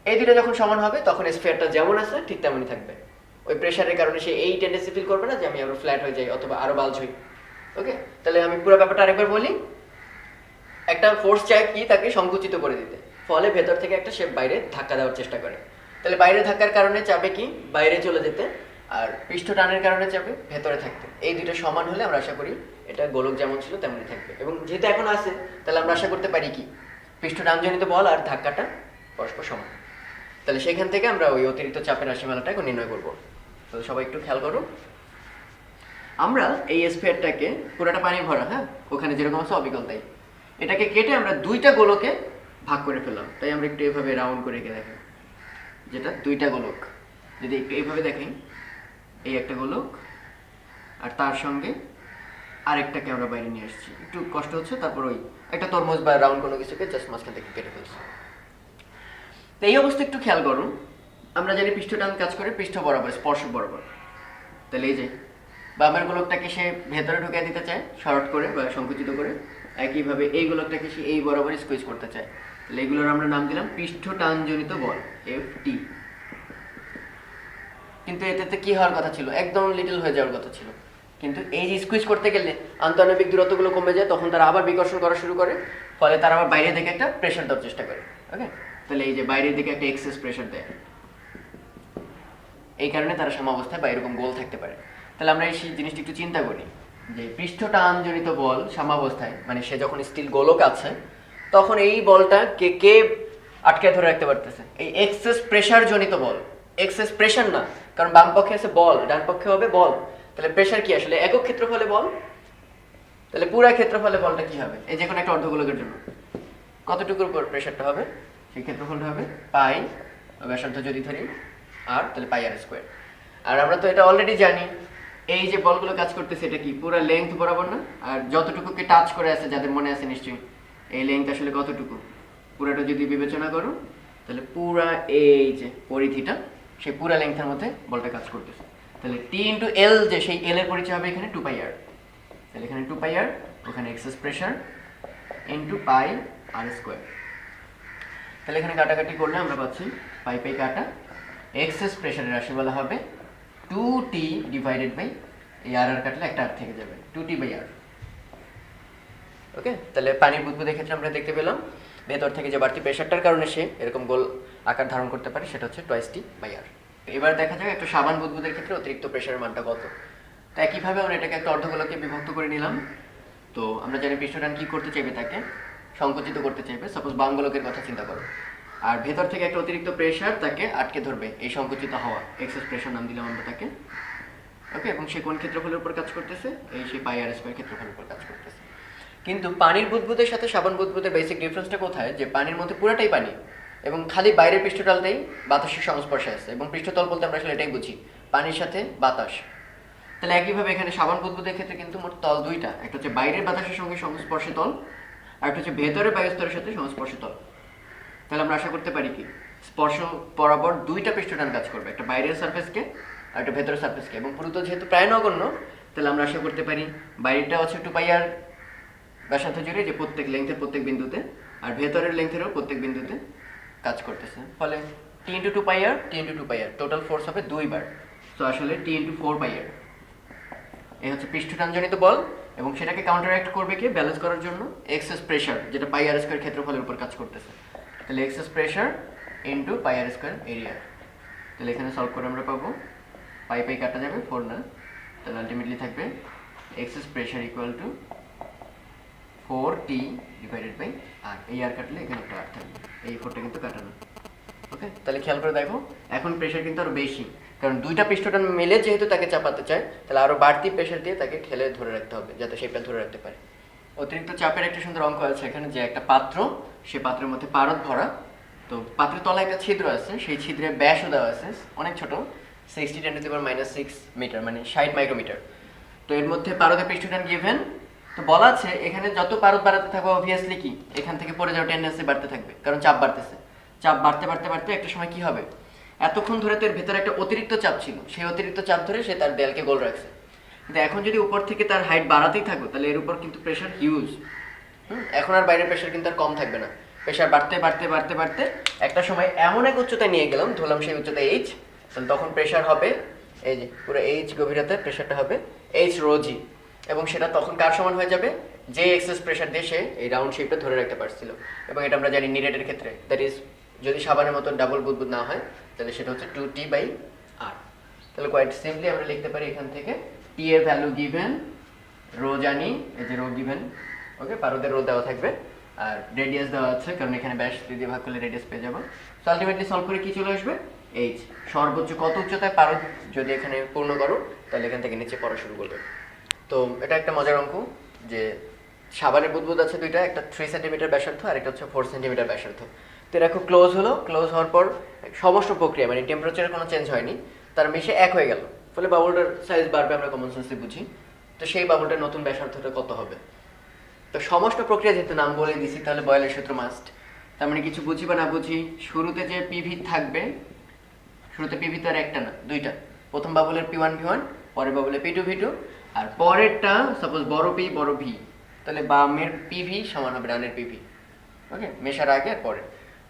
এই দুইটা যখন সমান হবে তখন স্ফিয়ারটা যেমন আছে ঠিক তেমনই থাকবে। ওই প্রেশারের কারণে সে এই টেন্ডেন্সি ফিল করবে না যে আমি আরো ফ্ল্যাট হয়ে যাই অথবা আরো বাল্জ হই। ওকে, তাহলে আমি পুরো ব্যাপারটা আরেকবার বলি। একটা ফোর্স চায় কি তাকে সংকুচিত করে দিতে, ফলে ভেতর থেকে একটা শেপ বাইরে ধাক্কা দেওয়ার চেষ্টা করে। তাহলে বাইরে ধাক্কার কারণে চাবে কি বাইরে চলে যেতে, আর পৃষ্ঠ টানের কারণে চাবে ভেতরে থাকতে। এই দুটো সমান হলে আমরা আশা করি এটা গোলক যেমন ছিল তেমনই থাকবে। এবং যেহেতু এখন আছে, তাহলে আমরা আশা করতে পারি কি পৃষ্ঠ টানজনিত বল আর ধাক্কাটা পরস্পর সমান। তাহলে সেখান থেকে আমরা ওই অতিরিক্ত চাপের রাশিমালাটা এখন নির্ণয় করবো। তো সবাই একটু খেয়াল করো, আমরা এই স্ফিয়ারটাকে পুরোটা পানি ভরা, হ্যাঁ, ওখানে যেরকম আছে অবিকল তাই, এটাকে কেটে আমরা দুইটা গোলকে ভাগ করে ফেললাম। তাই আমরা একটু এভাবে রাউন্ড করে দেখাই, যেটা দুইটা গোলক। যদি একটু এইভাবে দেখাই, এই একটা গোলক আর তার সঙ্গে আরেকটাকে আমরা বাইরে নিয়ে আসছি, একটু কষ্ট হচ্ছে, তারপর ওই একটা তরমুজ বা রাউন্ড কোনো কিছুকে জাস্ট মাঝখান থেকে কেটে ফেলছি। তো এই অবস্থা একটু খেয়াল করুন, আমরা জানি পৃষ্ঠটান কাজ করে পৃষ্ঠ বরাবর, স্পর্শক বরাবর। তাহলে এই যে বামের গোলকটাকে সে ভেতরে ঢুকিয়ে দিতে চায় শর্ট করে বা সংকুচিত করে, একইভাবে এই গোলকটাকে সে এই বরাবর স্কুইজ করতে চায়। তাহলে এগুলোর আমরা নাম দিলাম পৃষ্ঠটানজনিত বল, এফটি। কিন্তু এতে কি হওয়ার কথা ছিল, একদম লিটল হয়ে যাওয়ার কথা ছিল। কিন্তু এই যে স্কুইজ করতে গেলে আন্তঃআণবিক দূরত্বগুলো কমে যায়, তখন তারা আবার বিকর্ষণ করা শুরু করে, ফলে তারা আবার বাইরে থেকে একটা প্রেশার দেওয়ার চেষ্টা করে। ওকে, তাহলে এই যে বাইরের দিকে একটা এক্সেস প্রেশার দেয়, এই কারণে তারা সাম্যাবস্থায় বা এরকম গোল থাকতে পারে। তাহলে আমরা এই জিনিসটা একটু চিন্তা করি যে পৃষ্ঠটানজনিত বল সাম্যাবস্থায়, মানে সে যখন স্টিল গোলক আছে, তখন এই বলটা কে আটকে ধরে রাখতে পারতেছে? এই এক্সেস প্রেশার জনিত বল। এক্সেস প্রেশার না, কারণ বাম পক্ষে আছে বল, ডান পক্ষে হবে বল। তাহলে প্রেশার কি আসলে একক ক্ষেত্রফলে বল, তাহলে পুরো ক্ষেত্রফলে বলটা কি হবে? এই যে কোনো একটা অর্ধগোলকের জন্য কতটুকুর উপর প্রেশারটা হবে, সেই ক্ষেত্রফলটা হবে পাই, ব্যাসার্ধ যদি ধরি আর, তাহলে পাই আর স্কোয়ার। আর আমরা তো এটা অলরেডি জানি, এই যে বলগুলো কাজ করতেছে এটা কি পুরো লেন্থ বরাবর না? আর যতটুকুকে টাচ করে আছে, যাদের মনে আছে নিশ্চয়ই, এই লেন্থ আসলে কতটুকু, পুরাটা যদি বিবেচনা করো, তাহলে পুরা এই যে পরিধিটা, সেই পুরা লেন্থের মধ্যে বলটা কাজ করতেছে। তাহলে টি ইন্টু এল, যে সেই এল এর পরিচয় হবে এখানে 2 পাই আর। তাহলে এখানে 2 পাই আর, ওখানে এক্সেস প্রেশার ইন্টু পাই আর স্কোয়ার। তাহলে এখানে কাটাকাটি করলে আমরা পাচ্ছি পাই পাই কাটা, এক্সেস প্রেশারের রাশি বলা হবে 2t ডিভাইডেড বাই এই আর কাটলে একটা আর থেকে যাবে 2t বাই আর। ওকে, তাহলে পানির বুদবুদের ক্ষেত্রে আমরা দেখতে পেলাম ভেতর থেকে যে বাড়তি প্রেশারটার কারণে সে এরকম গোল আকার ধারণ করতে পারে, সেটা হচ্ছে 2t বাই আর। এবার দেখা যাক একটা সাবান বুদবুদের ক্ষেত্রে অতিরিক্ত প্রেশারের মানটা কত। তো একইভাবে আমরা এটাকে একটা অর্ধগোলকে বিভক্ত করে নিলাম। তো আমরা জানি পৃষ্ঠটান কি করতে চাইবে, তাকে সংকুচিত করতে চাইবে। সাপোজ বাম গোলকের কথা চিন্তা করো, আর ভেতর থেকে একটা অতিরিক্ত প্রেশার তাকে আটকে ধরবে, এই সংকুচিত হওয়া এক্সেস প্রেশার নাম দিলাম আমরা তাকে। ওকে, এবং সে কোন ক্ষেত্রফলের উপর কাজ করতেছে? এই সেই পাই আর স্কয়ার ক্ষেত্রফলের উপর কাজ করতেছে। কিন্তু পানির বুদবুদের সাথে সাবান বুদবুদের বেসিক ডিফারেন্সটা কোথায়? যে পানির মধ্যে পুরোটাই পানি এবং খালি বাইরের পৃষ্ঠতলটাই বাতাসের সংস্পর্শে আছে, এবং পৃষ্ঠতল বলতে আমরা আসলে এটাই বুঝি, পানির সাথে বাতাস। তাহলে একইভাবে এখানে সাবান বুদবুদের ক্ষেত্রে কিন্তু মোট তল দুইটা, একটা হচ্ছে বাইরের বাতাসের সঙ্গে সংস্পর্শে তল, আর একটা হচ্ছে ভেতরের বায়ুস্তরের সাথে সংস্পর্শে তল। তাহলে আমরা আশা করতে পারি কি স্পর্শ বরাবর দুইটা পৃষ্ঠটান কাজ করবে, একটা বাইরের সারফেসকে আর একটা ভেতরের সারফেসকে, এবং পুরো তো যেহেতু প্রায় নগণ্য, তাহলে আমরা আশা করতে পারি বাইরেরটা হচ্ছে 2 পাই আর ব্যাসার্ধ জুড়ে, যে প্রত্যেক লেন্থের প্রত্যেক বিন্দুতে, আর ভেতরের লেন্থেরও প্রত্যেক বিন্দুতে কাজ করতেছে। ফলে টি ইন্টু 2 পাই আর, টি ইন্টু 2 পাই আর, টোটাল ফোর্স হবে 2 বার। তো আসলে টি ইন্টু 4 পাই আর, এই হচ্ছে পৃষ্ঠটানজনিত বল, এবং সেটাকে কাউন্টারঅ্যাক্ট করবে কি ব্যালেন্স করার জন্য এক্সেস প্রেশার, যেটা পাই আর স্কয়ার ক্ষেত্রফলের উপর কাজ করতেছে। তাহলে এক্সেস প্রেশার ইন্টু পাই আর স্কয়ার এরিয়া। তাহলে এখানে সলভ করে আমরা পাবো পাই পাই কাটা যাবে 4 না, তাহলে আলটিমেটলি থাকবে excess pressure equal to 4t divided by R. এই আর কাটলে এখানে একটা আর থাকবে, এই 4টা কিন্তু কাটানো। ওকে, তাহলে খেয়াল করে দেখো এখন প্রেশার কিন্তু আরো বেশি, কারণ দুইটা পৃষ্ঠটান মিলে যেহেতু তাকে চাপাতে চায়, তাহলে আরো বাড়তি প্রেশার দিয়ে তাকে ঠেলে ধরে রাখতে হবে যাতে শেপটা ধরে রাখতে পারে। অতিরিক্ত চাপের একটা সুন্দর অঙ্ক আছে এখানে, যে একটা পাত্র, সে পাত্রের মধ্যে পারদ ভরা, তো পাত্রের তলায় একটা ছিদ্র আছে, সেই ছিদ্রে ব্যাসও দেওয়া আছে অনেক ছোট, 60 × 10⁻⁶ মিটার, মানে 60 মাইক্রোমিটার। তো এর মধ্যে পারদের পৃষ্ঠটান গিভেন, তো বলা আছে এখানে যত পারদ বাড়াতে থাকবে অবভিয়াসলি কি এখান থেকে পড়ে যাওয়ার টেন্ডেন্সি বাড়তে থাকবে, কারণ চাপ বাড়তেছে। চাপ বাড়তে বাড়তে বাড়তে একটা সময় কি হবে, এতক্ষণ ধরে তো এর ভেতরে একটা অতিরিক্ত চাপ ছিল, সেই অতিরিক্ত চাপ ধরে সে তার দেয়ালকে গোল রাখছে। কিন্তু এখন যদি উপর থেকে তার হাইট বাড়াতেই থাকো, তাহলে এর উপর কিন্তু প্রেশার হিউজ। এখন আর বাইরের প্রেশার কিন্তু আর কম থাকবে না, প্রেশার বাড়তে বাড়তে বাড়তে বাড়তে একটা সময় এমন এক উচ্চতায় নিয়ে গেলাম, ধরলাম সেই উচ্চতা এইচ, তাহলে তখন প্রেশার হবে এই যে পুরো এইচ গভীরতায় প্রেশারটা হবে এইচ রো জি, এবং সেটা তখন কার সমান হয়ে যাবে, যে এক্সেস প্রেশার দিয়ে সে এই রাউন্ড শেপটা ধরে রাখতে পারছিল। এবং এটা আমরা জানি নিরেটের ক্ষেত্রে, দ্যাট ইজ যদি সাবানের মতো ডাবল বুদবুদ না হয় তাহলে সেটা হচ্ছে 2T/R। তাহলে কোয়াইট সিম্পলি আমরা লিখতে পারি এখান থেকে টি এর ভ্যালু গিভেন, রো জানি, এই যে রো গিভেন, ওকে, পারদের রো দেওয়া থাকবে, আর রেডিয়াস দেওয়া আছে কারণ এখানে ব্যাস দিয়ে ভাগ করলে রেডিয়াস পেয়ে যাবো। সো আলটিমেটলি সলভ করে কি চলে আসবে, এইচ সর্বোচ্চ কত উচ্চতায় পারদ যদি এখানে পূর্ণ করো তাহলে এখান থেকে নিচে পড়া শুরু করবে। তো এটা একটা মজার অঙ্ক, যে সাবানের বুদবুদ আছে দুইটা, একটা 3 সেন্টিমিটার ব্যাসার্ধ আর একটা হচ্ছে 4 সেন্টিমিটার ব্যাসার্ধ। তো এরা খুব ক্লোজ হলো, ক্লোজ হওয়ার পর সমস্ত প্রক্রিয়া মানে টেম্পারেচারের কোনো চেঞ্জ হয়নি, তার মিশে এক হয়ে গেল, ফলে বাবুলটার সাইজ বাড়বে, আমরা কমন সেন্সে বুঝি। তো সেই বাবুলটার নতুন ব্যাসার্ধটা কত হবে, তো সমস্ত প্রক্রিয়া যেহেতু নাম বলে দিছি তাহলে বয়েলের সূত্র মাস্ট। তার মানে কিছু বুঝি বা না বুঝি, শুরুতে যে পিভি থাকবে, শুরুতে পিভি তো আর একটা না দুইটা, প্রথম বাবুলের P1 V1, পরের বাবুলের P2 V2, আর পরেরটা সাপোজ বড় P বড় V, তাহলে বামের পিভি সমান হবে ডানের পিভি, ওকে, মেশার আগে আর পরে।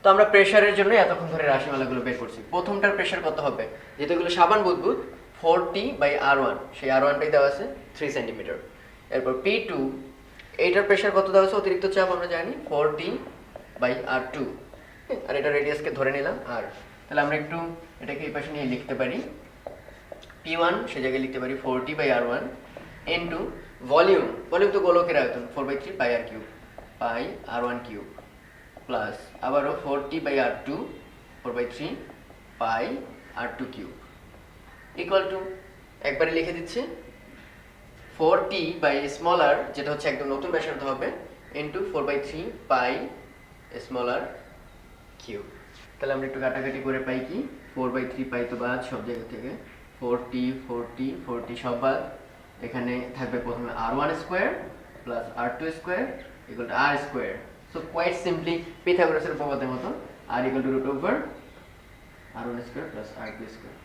তো আমরা প্রেশারের জন্য এতক্ষণ ধরে রাশিমালাগুলো বের করছি। প্রথমটার প্রেশার কত হবে, যেহেতু এগুলো সাবান বুদবুদ, 4T/R1, সেই R1টাই দেওয়া আছে 3 সেন্টিমিটার। এরপর P2, এইটার প্রেশার কত দেওয়া আছে, অতিরিক্ত চাপ আমরা জানি 4T/R2, আর এটা রেডিয়াসকে ধরে নিলাম আর, তাহলে আমরা একটু এটাকে এই পাশে নিয়ে লিখতে পারি, P1 সে জায়গায় লিখতে পারি 4T/R1 ইন্টু ভলিউম, ভলিউম তো গোলকের আয়তন 4/3πr cube πr1 cube, plus আবারও 4T/R2 4/3πr2 cube equal to, একবারে লিখে দিচ্ছি 4T/r, যেটা হচ্ছে একদম নতুন ব্যাসার্ধ হবে, ইন্টু 4/3πr কিউব। তাহলে আমরা একটু কাটাকাটি করে পাই কি, 4/3 পাই তো বাদ সব জায়গা থেকে, 4T সব বাদ, এখানে থাকবে প্রথমে R1 square plus R2 square equal to R square. So quite simply পিথাগোরাসের উপপাদ্যের মতো, R equal to √R1 square plus R2 square.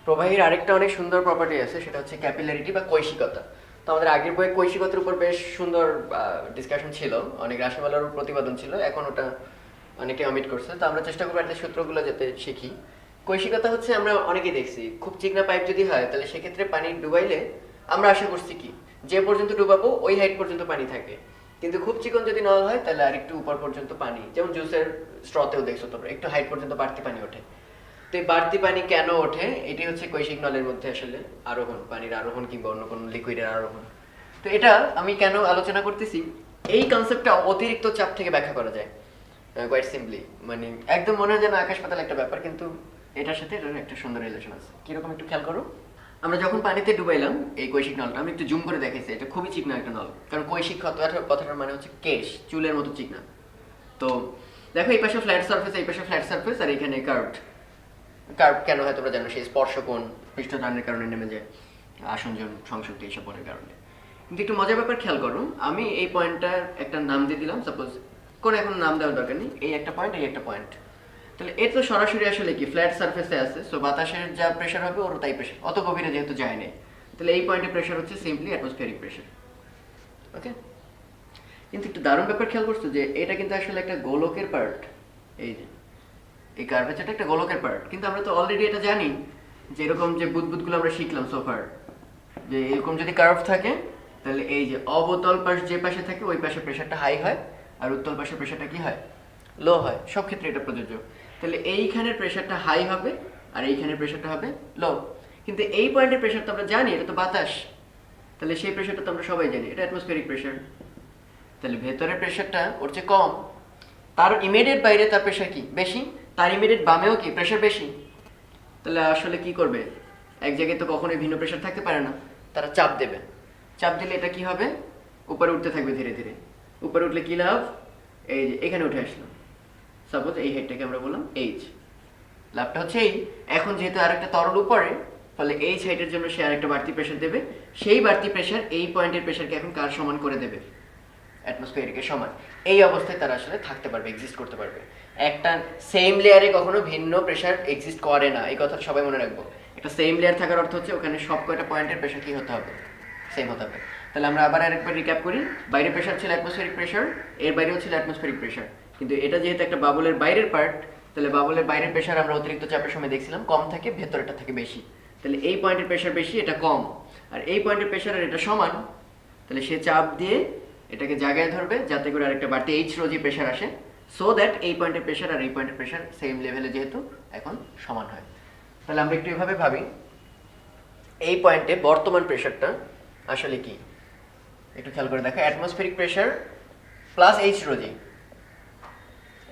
প্রবাহীর আরেকটা অনেক সুন্দর প্রপার্টি আছে, সেটা হচ্ছে ক্যাপিলারিটি বা কৈশিকতা। তো আমাদের আগের বইয়ে কৈশিকতার উপর বেশ সুন্দর ডিসকাশন ছিল, অনেক রাশিমালার প্রতিপাদন ছিল, এখন ওটা অনেকে অমিট করছে, তো আমরা চেষ্টা করবো একটা সূত্রগুলো যাতে শিখি। কৈশিকতা হচ্ছে আমরা অনেকেই দেখছি, খুব চিকনা পাইপ যদি হয় তাহলে সেক্ষেত্রে পানি ডুবাইলে আমরা আশা করছি কি, যে পর্যন্ত ডুবাবো ওই হাইট পর্যন্ত পানি থাকে, কিন্তু খুব চিকন যদি নল হয় তাহলে আর একটু উপর পর্যন্ত পানি, যেমন জুসের স্ট্রতেও দেখছো তোমরা একটু হাইট পর্যন্ত বাড়তি পানি ওঠে। তো এই বাড়তি পানি কেন ওঠে, এটি হচ্ছে কৈশিক নলের মধ্যে আসলে আরোহণ, পানির আরোহণ কিংবা অন্য কোনো লিকুইডের আরোহণ। তো এটা আমি কেন আলোচনা করতেছি, এই কনসেপ্টটা অতিরিক্ত চাপ থেকে ব্যাখ্যা করা যায় কোয়াইট সিম্পলি, মানে একদম মনে হয় যেন আকাশ পাতাল একটা ব্যাপার, কিন্তু এটার সাথে এটার একটা সুন্দর রিলেশন আছে। কিরকম একটু খেয়াল করো, আমরা যখন পানিতে ডুবাইলাম এই কৈশিক নলটা, আমি একটু জুম করে দেখাইছি, এটা খুবই চিকনা একটা নল, কারণ কৈশিক কথাটার মানে হচ্ছে কেশ, চুলের মতো চিকনা। তো দেখো এই পাশে ফ্ল্যাট সারফেস, এই পাশে ফ্ল্যাট সারফেস, আর এখানে কার্ভড। কার্ভ কেন হয় তোমরা জানো, সেই স্পর্শকোণ পৃষ্ঠটানের কারণে নেমে যায়, আসঞ্জন সংশক্তি এইসব বলের কারণে। কিন্তু একটু মজার ব্যাপার খেয়াল করো, আমি এই পয়েন্টটার একটা নাম দিয়ে দিলাম, সাপোজ কোনো এখন নাম দেওয়ার দরকার নেই, এই একটা পয়েন্ট, এই একটা পয়েন্ট, তাহলে এর তো সরাসরি আসলে কি ফ্ল্যাট সারফেসে আছে, সো বাতাসের যা প্রেশার হবে ওর তাই প্রেশার, অত গভীরে যেহেতু যায় নাই, তাহলে এই পয়েন্টের প্রেশার হচ্ছে সিম্পলি অ্যাটমসফিয়ারিক প্রেশার, ওকে। কিন্তু একটু দারুণ ব্যাপার খেয়াল করছো যে এটা কিন্তু আসলে একটা গোলকের পার্ট, এই যে এই কার্ভেচারটা একটা গোলকের পার্ট, কিন্তু আমরা তো অলরেডি এটা জানি যে এরকম যে বুদবুদগুলো আমরা শিখলাম সোফার, যে এরকম যদি কার্ভ থাকে তাহলে এই যে অবতল পাশ যে পাশে থাকে ওই পাশে প্রেশারটা হাই হয়, আর উত্তল পাশের প্রেশারটা কি হয়, লো হয়, সব ক্ষেত্রে এটা প্রযোজ্য। তাহলে এইখানের প্রেশারটা হাই হবে আর এইখানের প্রেশারটা হবে লো, কিন্তু এই পয়েন্টের প্রেশার তো আমরা জানি এটা তো বাতাস, তাহলে সেই প্রেশারটা তো আমরা সবাই জানি এটা অ্যাটমসফিয়ারিক প্রেশার, তাহলে ভেতরের প্রেশারটা ওর চেয়ে কম, তার ইমিডিয়েট বাইরে তার প্রেশার কি বেশি, তার ইমিডিয়েট বামেও কি প্রেশার বেশি। তাহলে আসলে কি করবে, এক জায়গায় তো কখনোই ভিন্ন প্রেশার থাকতে পারে না, তারা চাপ দেবে। চাপ দিলে এটা কি হবে, উপরে উঠতে থাকবে ধীরে ধীরে। উপরে উঠলে কি লাভ, এই যে এখানে উঠে আসলো, সাপোজ এই হেডটাকে আমরা বললাম এইচ, লাভটা হচ্ছে এই। এখন যেহেতু আরেকটা তরল উপরে, ফলে এইচ হাইটের জন্য সে আরেকটা বাড়তি প্রেশার দেবে। সেই বাড়তি প্রেশার এই পয়েন্টের প্রেশারকে এখন কার সমান করে দেবে, অ্যাটমসফিয়ারিকের সমান। এই অবস্থায় তারা আসলে থাকতে পারবে, এক্সিস্ট করতে পারবে। একটা সেম লেয়ারে কখনো ভিন্ন প্রেশার এক্সিস্ট করে না, এই কথাটা সবাই মনে রাখবো। একটা সেম লেয়ার থাকার অর্থ হচ্ছে ওখানে সব কয়টা পয়েন্টের প্রেশার কি হতে হবে, সেম হতে হবে। তাহলে আমরা আবার আরেকবার রিক্যাপ করি, বাইরে প্রেশার ছিল অ্যাটমসফিয়ারিক প্রেশার, এর বাইরেও ছিল অ্যাটমসফিয়ারিক প্রেশার, কিন্তু এটা যেহেতু একটা বাবলের বাইরের পার্ট, তাহলে বাবলের বাইরের প্রেশার আমরা অতিরিক্ত চাপের সময় দেখছিলাম কম থাকে, ভেতরেটা থাকে বেশি। তাহলে এই পয়েন্টের প্রেশার বেশি, এটা কম, আর এই পয়েন্টের প্রেশার আর এটা সমান। তাহলে সে চাপ দিয়ে এটাকে জায়গায় ধরবে যাতে করে আরেকটা বাড়তি এইচ রোজি প্রেশার আসে, সো দ্যাট এই পয়েন্টের প্রেশার আর এই পয়েন্টের প্রেশার সেম লেভেলে যেহেতু এখন সমান হয়। তাহলে আমরা একটু এভাবে ভাবি, এই পয়েন্টে বর্তমান প্রেশারটা আসলে কি, একটু খেয়াল করে দেখো, অ্যাটমসফিয়ারিক প্রেশার প্লাস এইচ রোজি।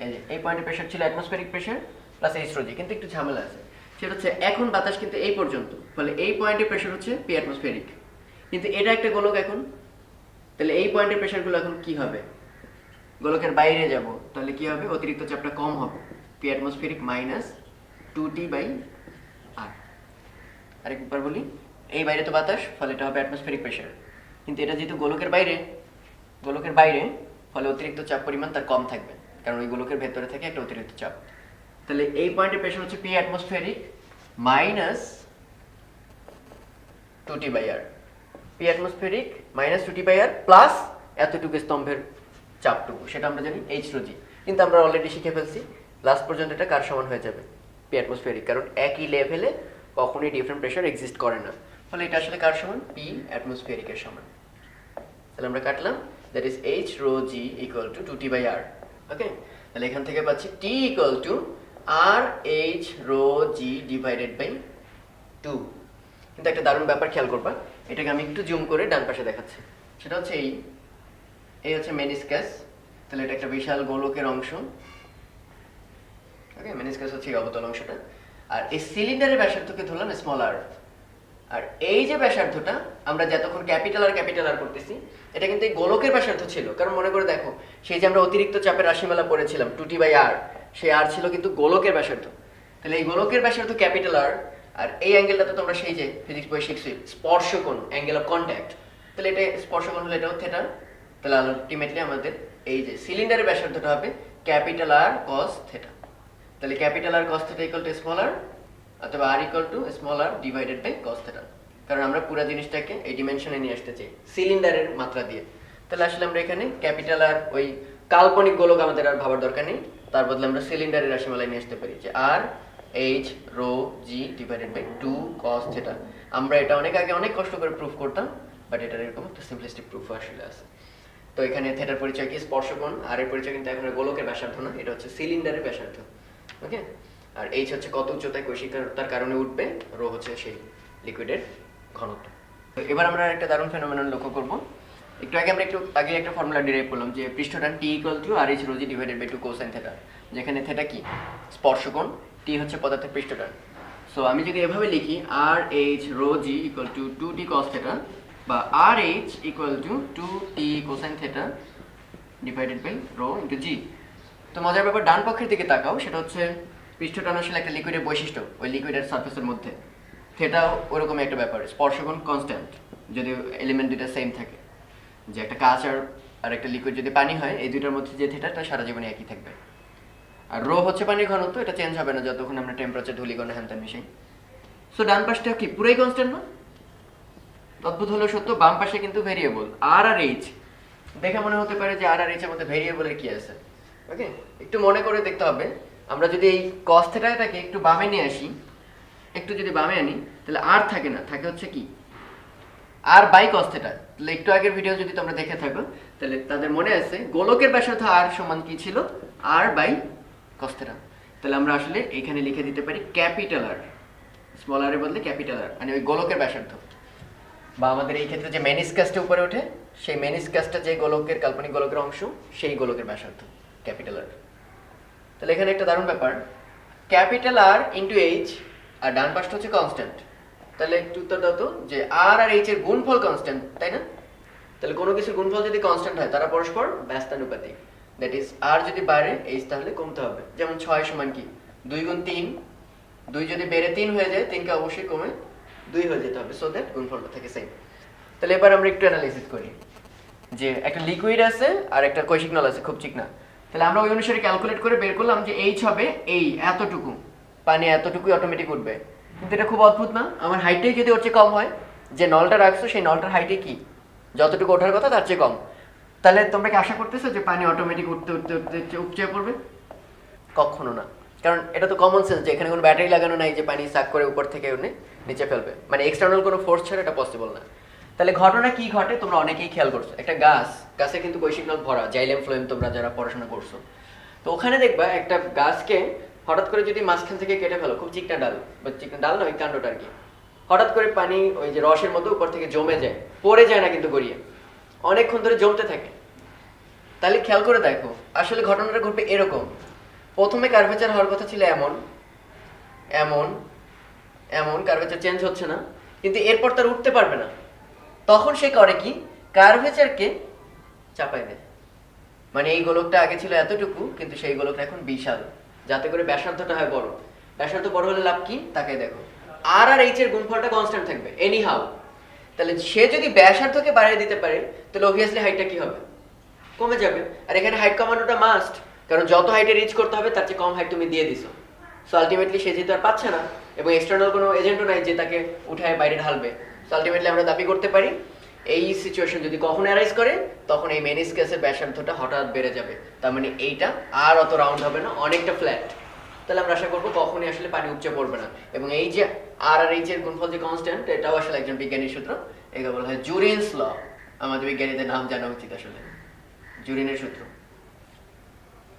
এই যে এই পয়েন্টের প্রেশার ছিল অ্যাটমসফিয়ারিক প্রেশার প্লাস এইচ রোজি, কিন্তু একটু ঝামেলা আছে। সেটা হচ্ছে এখন বাতাস কিন্তু এই পর্যন্ত, ফলে এই পয়েন্টের প্রেশার হচ্ছে পি অ্যাটমসফিয়ারিক, কিন্তু এটা একটা গোলক এখন। তাহলে এই পয়েন্টের প্রেশারগুলো এখন কি হবে, গোলকের বাইরে যাব, তাহলে কি হবে, অতিরিক্ত চাপটা কম হবে, পি অ্যাটমসফিয়ারিক মাইনাস 2T/R। আরেকবার বলি, এই বাইরে তো বাতাস, ফলে এটা হবে অ্যাটমসফিয়ারিক প্রেশার, কিন্তু এটা যেহেতু গোলকের বাইরে, ফলে অতিরিক্ত চাপ পরিমাণ তার কম থাকবে, কারণ ওই গোলকের ভেতরে থেকে একটা অতিরিক্ত চাপ। তাহলে এই পয়েন্টের প্রেশার হচ্ছে P atmospheric minus 2T/R, P atmospheric minus 2T/R plus এতটুকু স্তম্ভের চাপটুকু, সেটা আমরা জানি এইচ রোজি, কিন্তু আমরা অলরেডি শিখে ফেলছি লাস্ট পর্যন্ত এটা কার সমান হয়ে যাবে, পি অ্যাটমসফিয়ারিক, কারণ একই লেভেলে কখনোই ডিফারেন্ট প্রেশার এক্সিস্ট করে না, ফলে এটা আসলে কার সমান, পি অ্যাটমসফিয়ারিকের সমান। তাহলে আমরা কাটলাম, that is H rho G equal to 2T/R। Okay, তাহলে এখান থেকে পাচ্ছি T equal to R H rho G divided by 2। কিন্তু একটা দারুণ ব্যাপার খেয়াল করবা, এটাকে আমি একটু জুম করে ডান পাশে দেখাচ্ছি। সেটা হচ্ছে এই হচ্ছে মেনিসকাস, তাহলে এটা একটা বিশাল গোলকের অংশ। ওকে, মেনিসকাস হচ্ছে এই অবতল অংশটা, আর এই সিলিন্ডারের ব্যাসার্ধকে ধরলাম স্মল আর। আর এই যে ব্যাসার্ধটা আমরা যতক্ষণ ক্যাপিটাল আর করতেছি, এটা কিন্তু এই গোলকের ব্যাসার্ধ ছিল, কারণ মনে করে দেখো, সেই যে আমরা অতিরিক্ত চাপের রাশিমালা পড়েছিলাম 2T/R, সেই আর ছিল কিন্তু গোলকের ব্যাসার্ধ। তাহলে এই গোলকের ব্যাসার্ধ ক্যাপিটাল আর, আর এই অ্যাঙ্গেলটা তো তোমরা সেই যে ফিজিক্স বই শিখছি, স্পর্শকোণ, অ্যাঙ্গেল অফ কন্ট্যাক্ট। তাহলে এটা স্পর্শকোণ হলে এটাও থিটা। তাহলে আলটিমেটলি আমাদের এই যে সিলিন্ডারের ব্যাসার্ধটা হবে ক্যাপিটাল আর কস থিটা। তাহলে capital R cos theta equal to small R, অথবা R equal to small R divided by cos theta, কারণ আমরা পুরো জিনিসটাকে এই ডিমেনশনে নিয়ে আসতে চাই সিলিন্ডারের মাত্রা দিয়ে। তাহলে আসলে আমরা এখানে ক্যাপিটাল আর ওই কাল্পনিক গোলক আমাদের আর ভাবার দরকার নেই, তার বদলে আমরা সিলিন্ডারের রাশিমালায় নিয়ে আসতে পারি যে R H rho G divided by 2 cos theta. আমরা এটা অনেক আগে অনেক কষ্ট করে প্রুফ করতাম, বাট এটার এরকম একটা সিম্পলিস্টিক প্রুফ আসলে আছে। তো এখানে থিটার পরিচয় কি, স্পর্শকোণ, আর এর পরিচয় কিন্তু এখন গোলকের ব্যাসার্ধ না, এটা হচ্ছে সিলিন্ডারের ব্যাসার্ধ। ওকে, আর এইচ হচ্ছে কত উচ্চতায় কৈশিকতার কারণে উঠবে, রো হচ্ছে সেই লিকুইডের ঘনত্ব। তো এবার আমরা একটা দারুণ ফেনোমেনন লক্ষ্য করব। একটু আগে একটা ফর্মুলা ডিরাইভ করলাম যে পৃষ্ঠটান T equal to R H rho G divided by 2 cosine theta, যেখানে থিটা কি, স্পর্শকোণ, টি হচ্ছে পদার্থের পৃষ্ঠটান। সো আমি যদি এভাবে লিখি R H rho G equal to 2t cos theta, বা R H equal to 2t cosine theta divided by rho into G. তো মজার ব্যাপার, ডান পক্ষের দিকে তাকাও, সেটা হচ্ছে পৃষ্ঠটান আসলে একটা লিকুইডের বৈশিষ্ট্য, ওই লিকুইডের সারফেসের মধ্যে থিটাও ওরকমই একটা ব্যাপার, স্পর্শকোণ কনস্ট্যান্ট যদি এলিমেন্ট দুইটা সেম থাকে। যে একটা কাঁচ আর একটা লিকুইড যদি পানি হয়, এই দুইটার মধ্যে যে থিটাটা সারা জীবনে একই থাকবে। আর রো হচ্ছে পানির ঘনত্ব, এটা চেঞ্জ হবে না যতক্ষণ আমরা টেম্পারেচার ধূলিকণা হ্যানত্যান মিশাই। সো ডান পাশটা কি পুরাই কনস্ট্যান্ট না? অদ্ভুত হলেও সত্য, বাম পাশে কিন্তু ভেরিয়েবল আর এইচ। দেখে মনে হতে পারে যে আর এইচ এর মধ্যে ভেরিয়েবলের কি আছে। ওকে, একটু মনে করে দেখতে হবে, আমরা যদি এই কস থিটাটাকে একটু বামে নিয়ে আসি, একটু যদি বামে আনি, তাহলে আর থাকে না, থাকে হচ্ছে কি আর বাই কস থিটা। তাহলে একটু আগের ভিডিও যদি তোমরা দেখে থাকো, তাহলে তাদের মনে আছে গোলকের ব্যাসার্ধ আর সমান কি ছিল, আর বাই কস থিটা। তাহলে আমরা আসলে এখানে লিখে দিতে পারি ক্যাপিটাল আর, স্মল আর এর বদলে ক্যাপিটাল আর, মানে ওই গোলকের ব্যাসার্ধ। বা আমাদের এই ক্ষেত্রে যে মেনিসকাসটা উপরে ওঠে, সেই মেনিসকাসটা যে গোলকের কাল্পনিক গোলকের অংশ, সেই গোলকের ব্যাসার্ধ ক্যাপিটাল আর। তাহলে এখানে একটা দারুণ ব্যাপার, ক্যাপিটাল আর ইন্টু এইচ আর ডান পাশটা হচ্ছে কনস্ট্যান্ট। তাহলে একটু উত্তর দাও তো যে আর আর এইচ এর গুণফল কনস্ট্যান্ট, তাই না? তাহলে কোনো কিছুর গুণফল যদি কনস্ট্যান্ট হয় তারা পরস্পর ব্যস্তানুপাতিক, দ্যাট ইজ আর যদি বাড়ে এইচ তাহলে কমতে হবে। যেমন 6 সমান কি 2 গুণ 3, 2 যদি বেড়ে 3 হয়ে যায় 3 কে অবশ্যই কমে 2 হয়ে যেতে হবে, সো দ্যাট গুণফলটা থাকে সেম। তাহলে এবার আমরা একটু অ্যানালাইসিস করি যে একটা লিকুইড আছে আর একটা কৈশিক নল আছে খুব চিকনা। তাহলে আমরা ওই অনুসারে ক্যালকুলেট করে বের করলাম যে এইচ হবে এই এতটুকু, পানি এতটুকুই অটোমেটিক উঠবে। কিন্তু এটা খুব অদ্ভুত না, আমার হাইটটাই যদি ওর চেয়ে কম হয়, যে নলটা রাখছো সেই নলটার হাইটে কি যতটুকু ওঠার কথা তার চেয়ে কম, তাহলে তোমরা কি আশা করতেছো যে পানি অটোমেটিক উঠতে উঠতে উঠতে উপচে পড়বে? কখনো না, কারণ এটা তো কমন সেন্স যে এখানে কোনো ব্যাটারি লাগানো নাই যে পানি সাক করে উপর থেকে নিচে ফেলবে, মানে এক্সটার্নাল কোনো ফোর্স ছাড়া এটা পসিবল না। তাহলে ঘটনা কি ঘটে তোমরা অনেকেই খেয়াল করছো, একটা গাছে কিন্তু কৈশিক নল ভরা, জাইলেম ফ্লোয়েম তোমরা যারা পড়াশোনা করছো, তো ওখানে দেখবা একটা গাছকে হঠাৎ করে যদি মাঝখান থেকে কেটে ফেলো, খুব চিকনা ডাল বা চিকনা ডাল না ওই কাণ্ডটা আর কি, হঠাৎ করে পানি ওই যে রসের মধ্যে উপর থেকে জমে যায়, পড়ে যায় না কিন্তু গড়িয়ে, অনেকক্ষণ ধরে জমতে থাকে। তাহলে খেয়াল করে দেখো আসলে ঘটনাটা ঘটবে এরকম, প্রথমে কার্ভেচার হওয়ার কথা ছিল এমন এমন এমন, কার্ভেচার চেঞ্জ হচ্ছে না, কিন্তু এরপর তার উঠতে পারবে না, তখন সে করে কি কার্ভেচারকে চাপাই দেয়। মানে এই গোলকটা আগে ছিল এতটুকু, কিন্তু সেই গোলকটা এখন বিশাল, যাতে করে ব্যাসার্ধটা হয় বড়। ব্যাসার্ধ বড় হলে লাভ কি তাকে দেখো, আর আর এইচ এর গুণফলটা কনস্ট্যান্ট থাকবে এনি হাউ। তাহলে সে যদি ব্যাসার্ধকে বাড়িয়ে দিতে পারে তাহলে অবভিয়াসলি হাইটটা কি হবে, কমে যাবে। আর এখানে হাইট কমানোটা মাস্ট, কারণ যত হাইটে রিচ করতে হবে তার চেয়ে কম হাইট তুমি দিয়ে দিছো, সো আলটিমেটলি সে যেহেতু আর পাচ্ছে না এবং এক্সটার্নাল কোনো এজেন্টও নাই যে তাকে উঠায় বাইরে ঢালবে, সো আলটিমেটলি আমরা দাবি করতে পারি এই সিচুয়েশন যদি কখন অ্যারাইজ করে তখন এই মেনিসকাসের ব্যাসার্ধটা হঠাৎ বেড়ে যাবে, তার মানে এইটা আর অত রাউন্ড হবে না, অনেকটা ফ্ল্যাট। তাহলে আমরা আশা করবো কখনই আসলে পানি উপচে পড়বে না। এবং এই যে আর আর এইচ এর গুণফল যে কনস্ট্যান্ট, এটাও আসলে একজন বিজ্ঞানীর সূত্র, একে বলা হয় জুরিনস ল। আমাদের বিজ্ঞানীদের নাম জানা উচিত আসলে, জুরিনের সূত্র।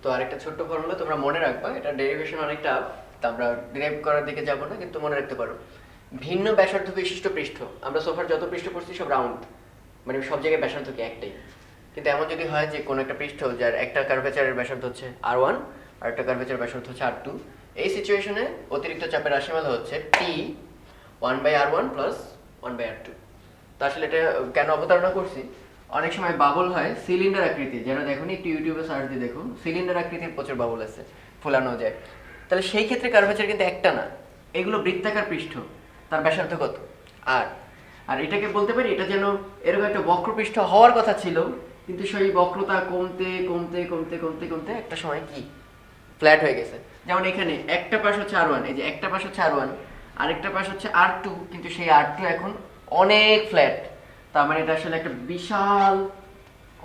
তো আরেকটা ছোট্ট ফর্মুলা তোমরা মনে রাখবা, এটা ডেরিভেশন অনেকটা, তা আমরা ডিরাইভ করার দিকে যাব না, কিন্তু মনে রাখতে পারো ভিন্ন ব্যাসার্ধ বিশিষ্ট পৃষ্ঠ, আমরা সোফার যত পৃষ্ঠ পড়ছি সব রাউন্ড, মানে সব জায়গায় ব্যাসার্ধ কি একটাই, কিন্তু এমন যদি হয় যে কোনো একটা পৃষ্ঠ যার একটা কার্ভেচারের ব্যাসার্ধ হচ্ছে R1 আর একটা কার্ভেচারের ব্যাসার্ধ হচ্ছে R2, এই সিচুয়েশনে অতিরিক্ত চাপের রাশিমালা হচ্ছে T 1/R1 প্লাস 1/R2। তো আসলে এটা কেন অবতারণা করছি, অনেক সময় বাবল হয় সিলিন্ডার আকৃতি, যারা দেখোনি একটু ইউটিউবে সার্চ দিয়ে দেখুন, সিলিন্ডার আকৃতির প্রচুর বাবল আছে, ফোলানো যায়। তাহলে সেই ক্ষেত্রে কার্ভেচার কিন্তু একটা না, এগুলো বৃত্তাকার পৃষ্ঠ, তার ব্যাসার্ধ কত আর আর এটাকে বলতে পারি এটা যেন এরকম একটা বক্রপৃষ্ঠ হওয়ার কথা ছিল, কিন্তু সেই বক্রতা কমতে কমতে কমতে কমতে কমতে একটা সময় কি ফ্ল্যাট হয়ে গেছে। যেমন এখানে একটা পাশ হচ্ছে R1, এই যে একটা পাশ হচ্ছে R1, আরেকটা পাশ হচ্ছে R2, কিন্তু সেই R2 এখন অনেক ফ্ল্যাট, তার মানে এটা আসলে একটা বিশাল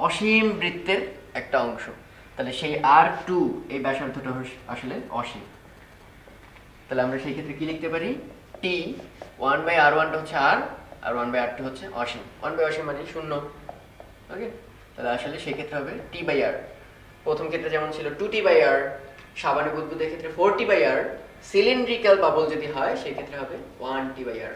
অসীম বৃত্তের একটা অংশ। তাহলে সেই R2 এই ব্যাসার্ধটা আসলে অসীম। তাহলে আমরা সেই ক্ষেত্রে কি লিখতে পারি, T 1/R1 হচ্ছে R আর 1/R2 হচ্ছে অসীম, 1/অসীম মানে শূন্য। ওকে, তাহলে আসলে সেই ক্ষেত্রে হবে T/R। প্রথম ক্ষেত্রে যেমন ছিল 2T/R, সাবানে বুদবুদের ক্ষেত্রে 4T/R, সিলিন্ড্রিক্যাল বাবল যদি হয় সেই ক্ষেত্রে হবে 1T/R।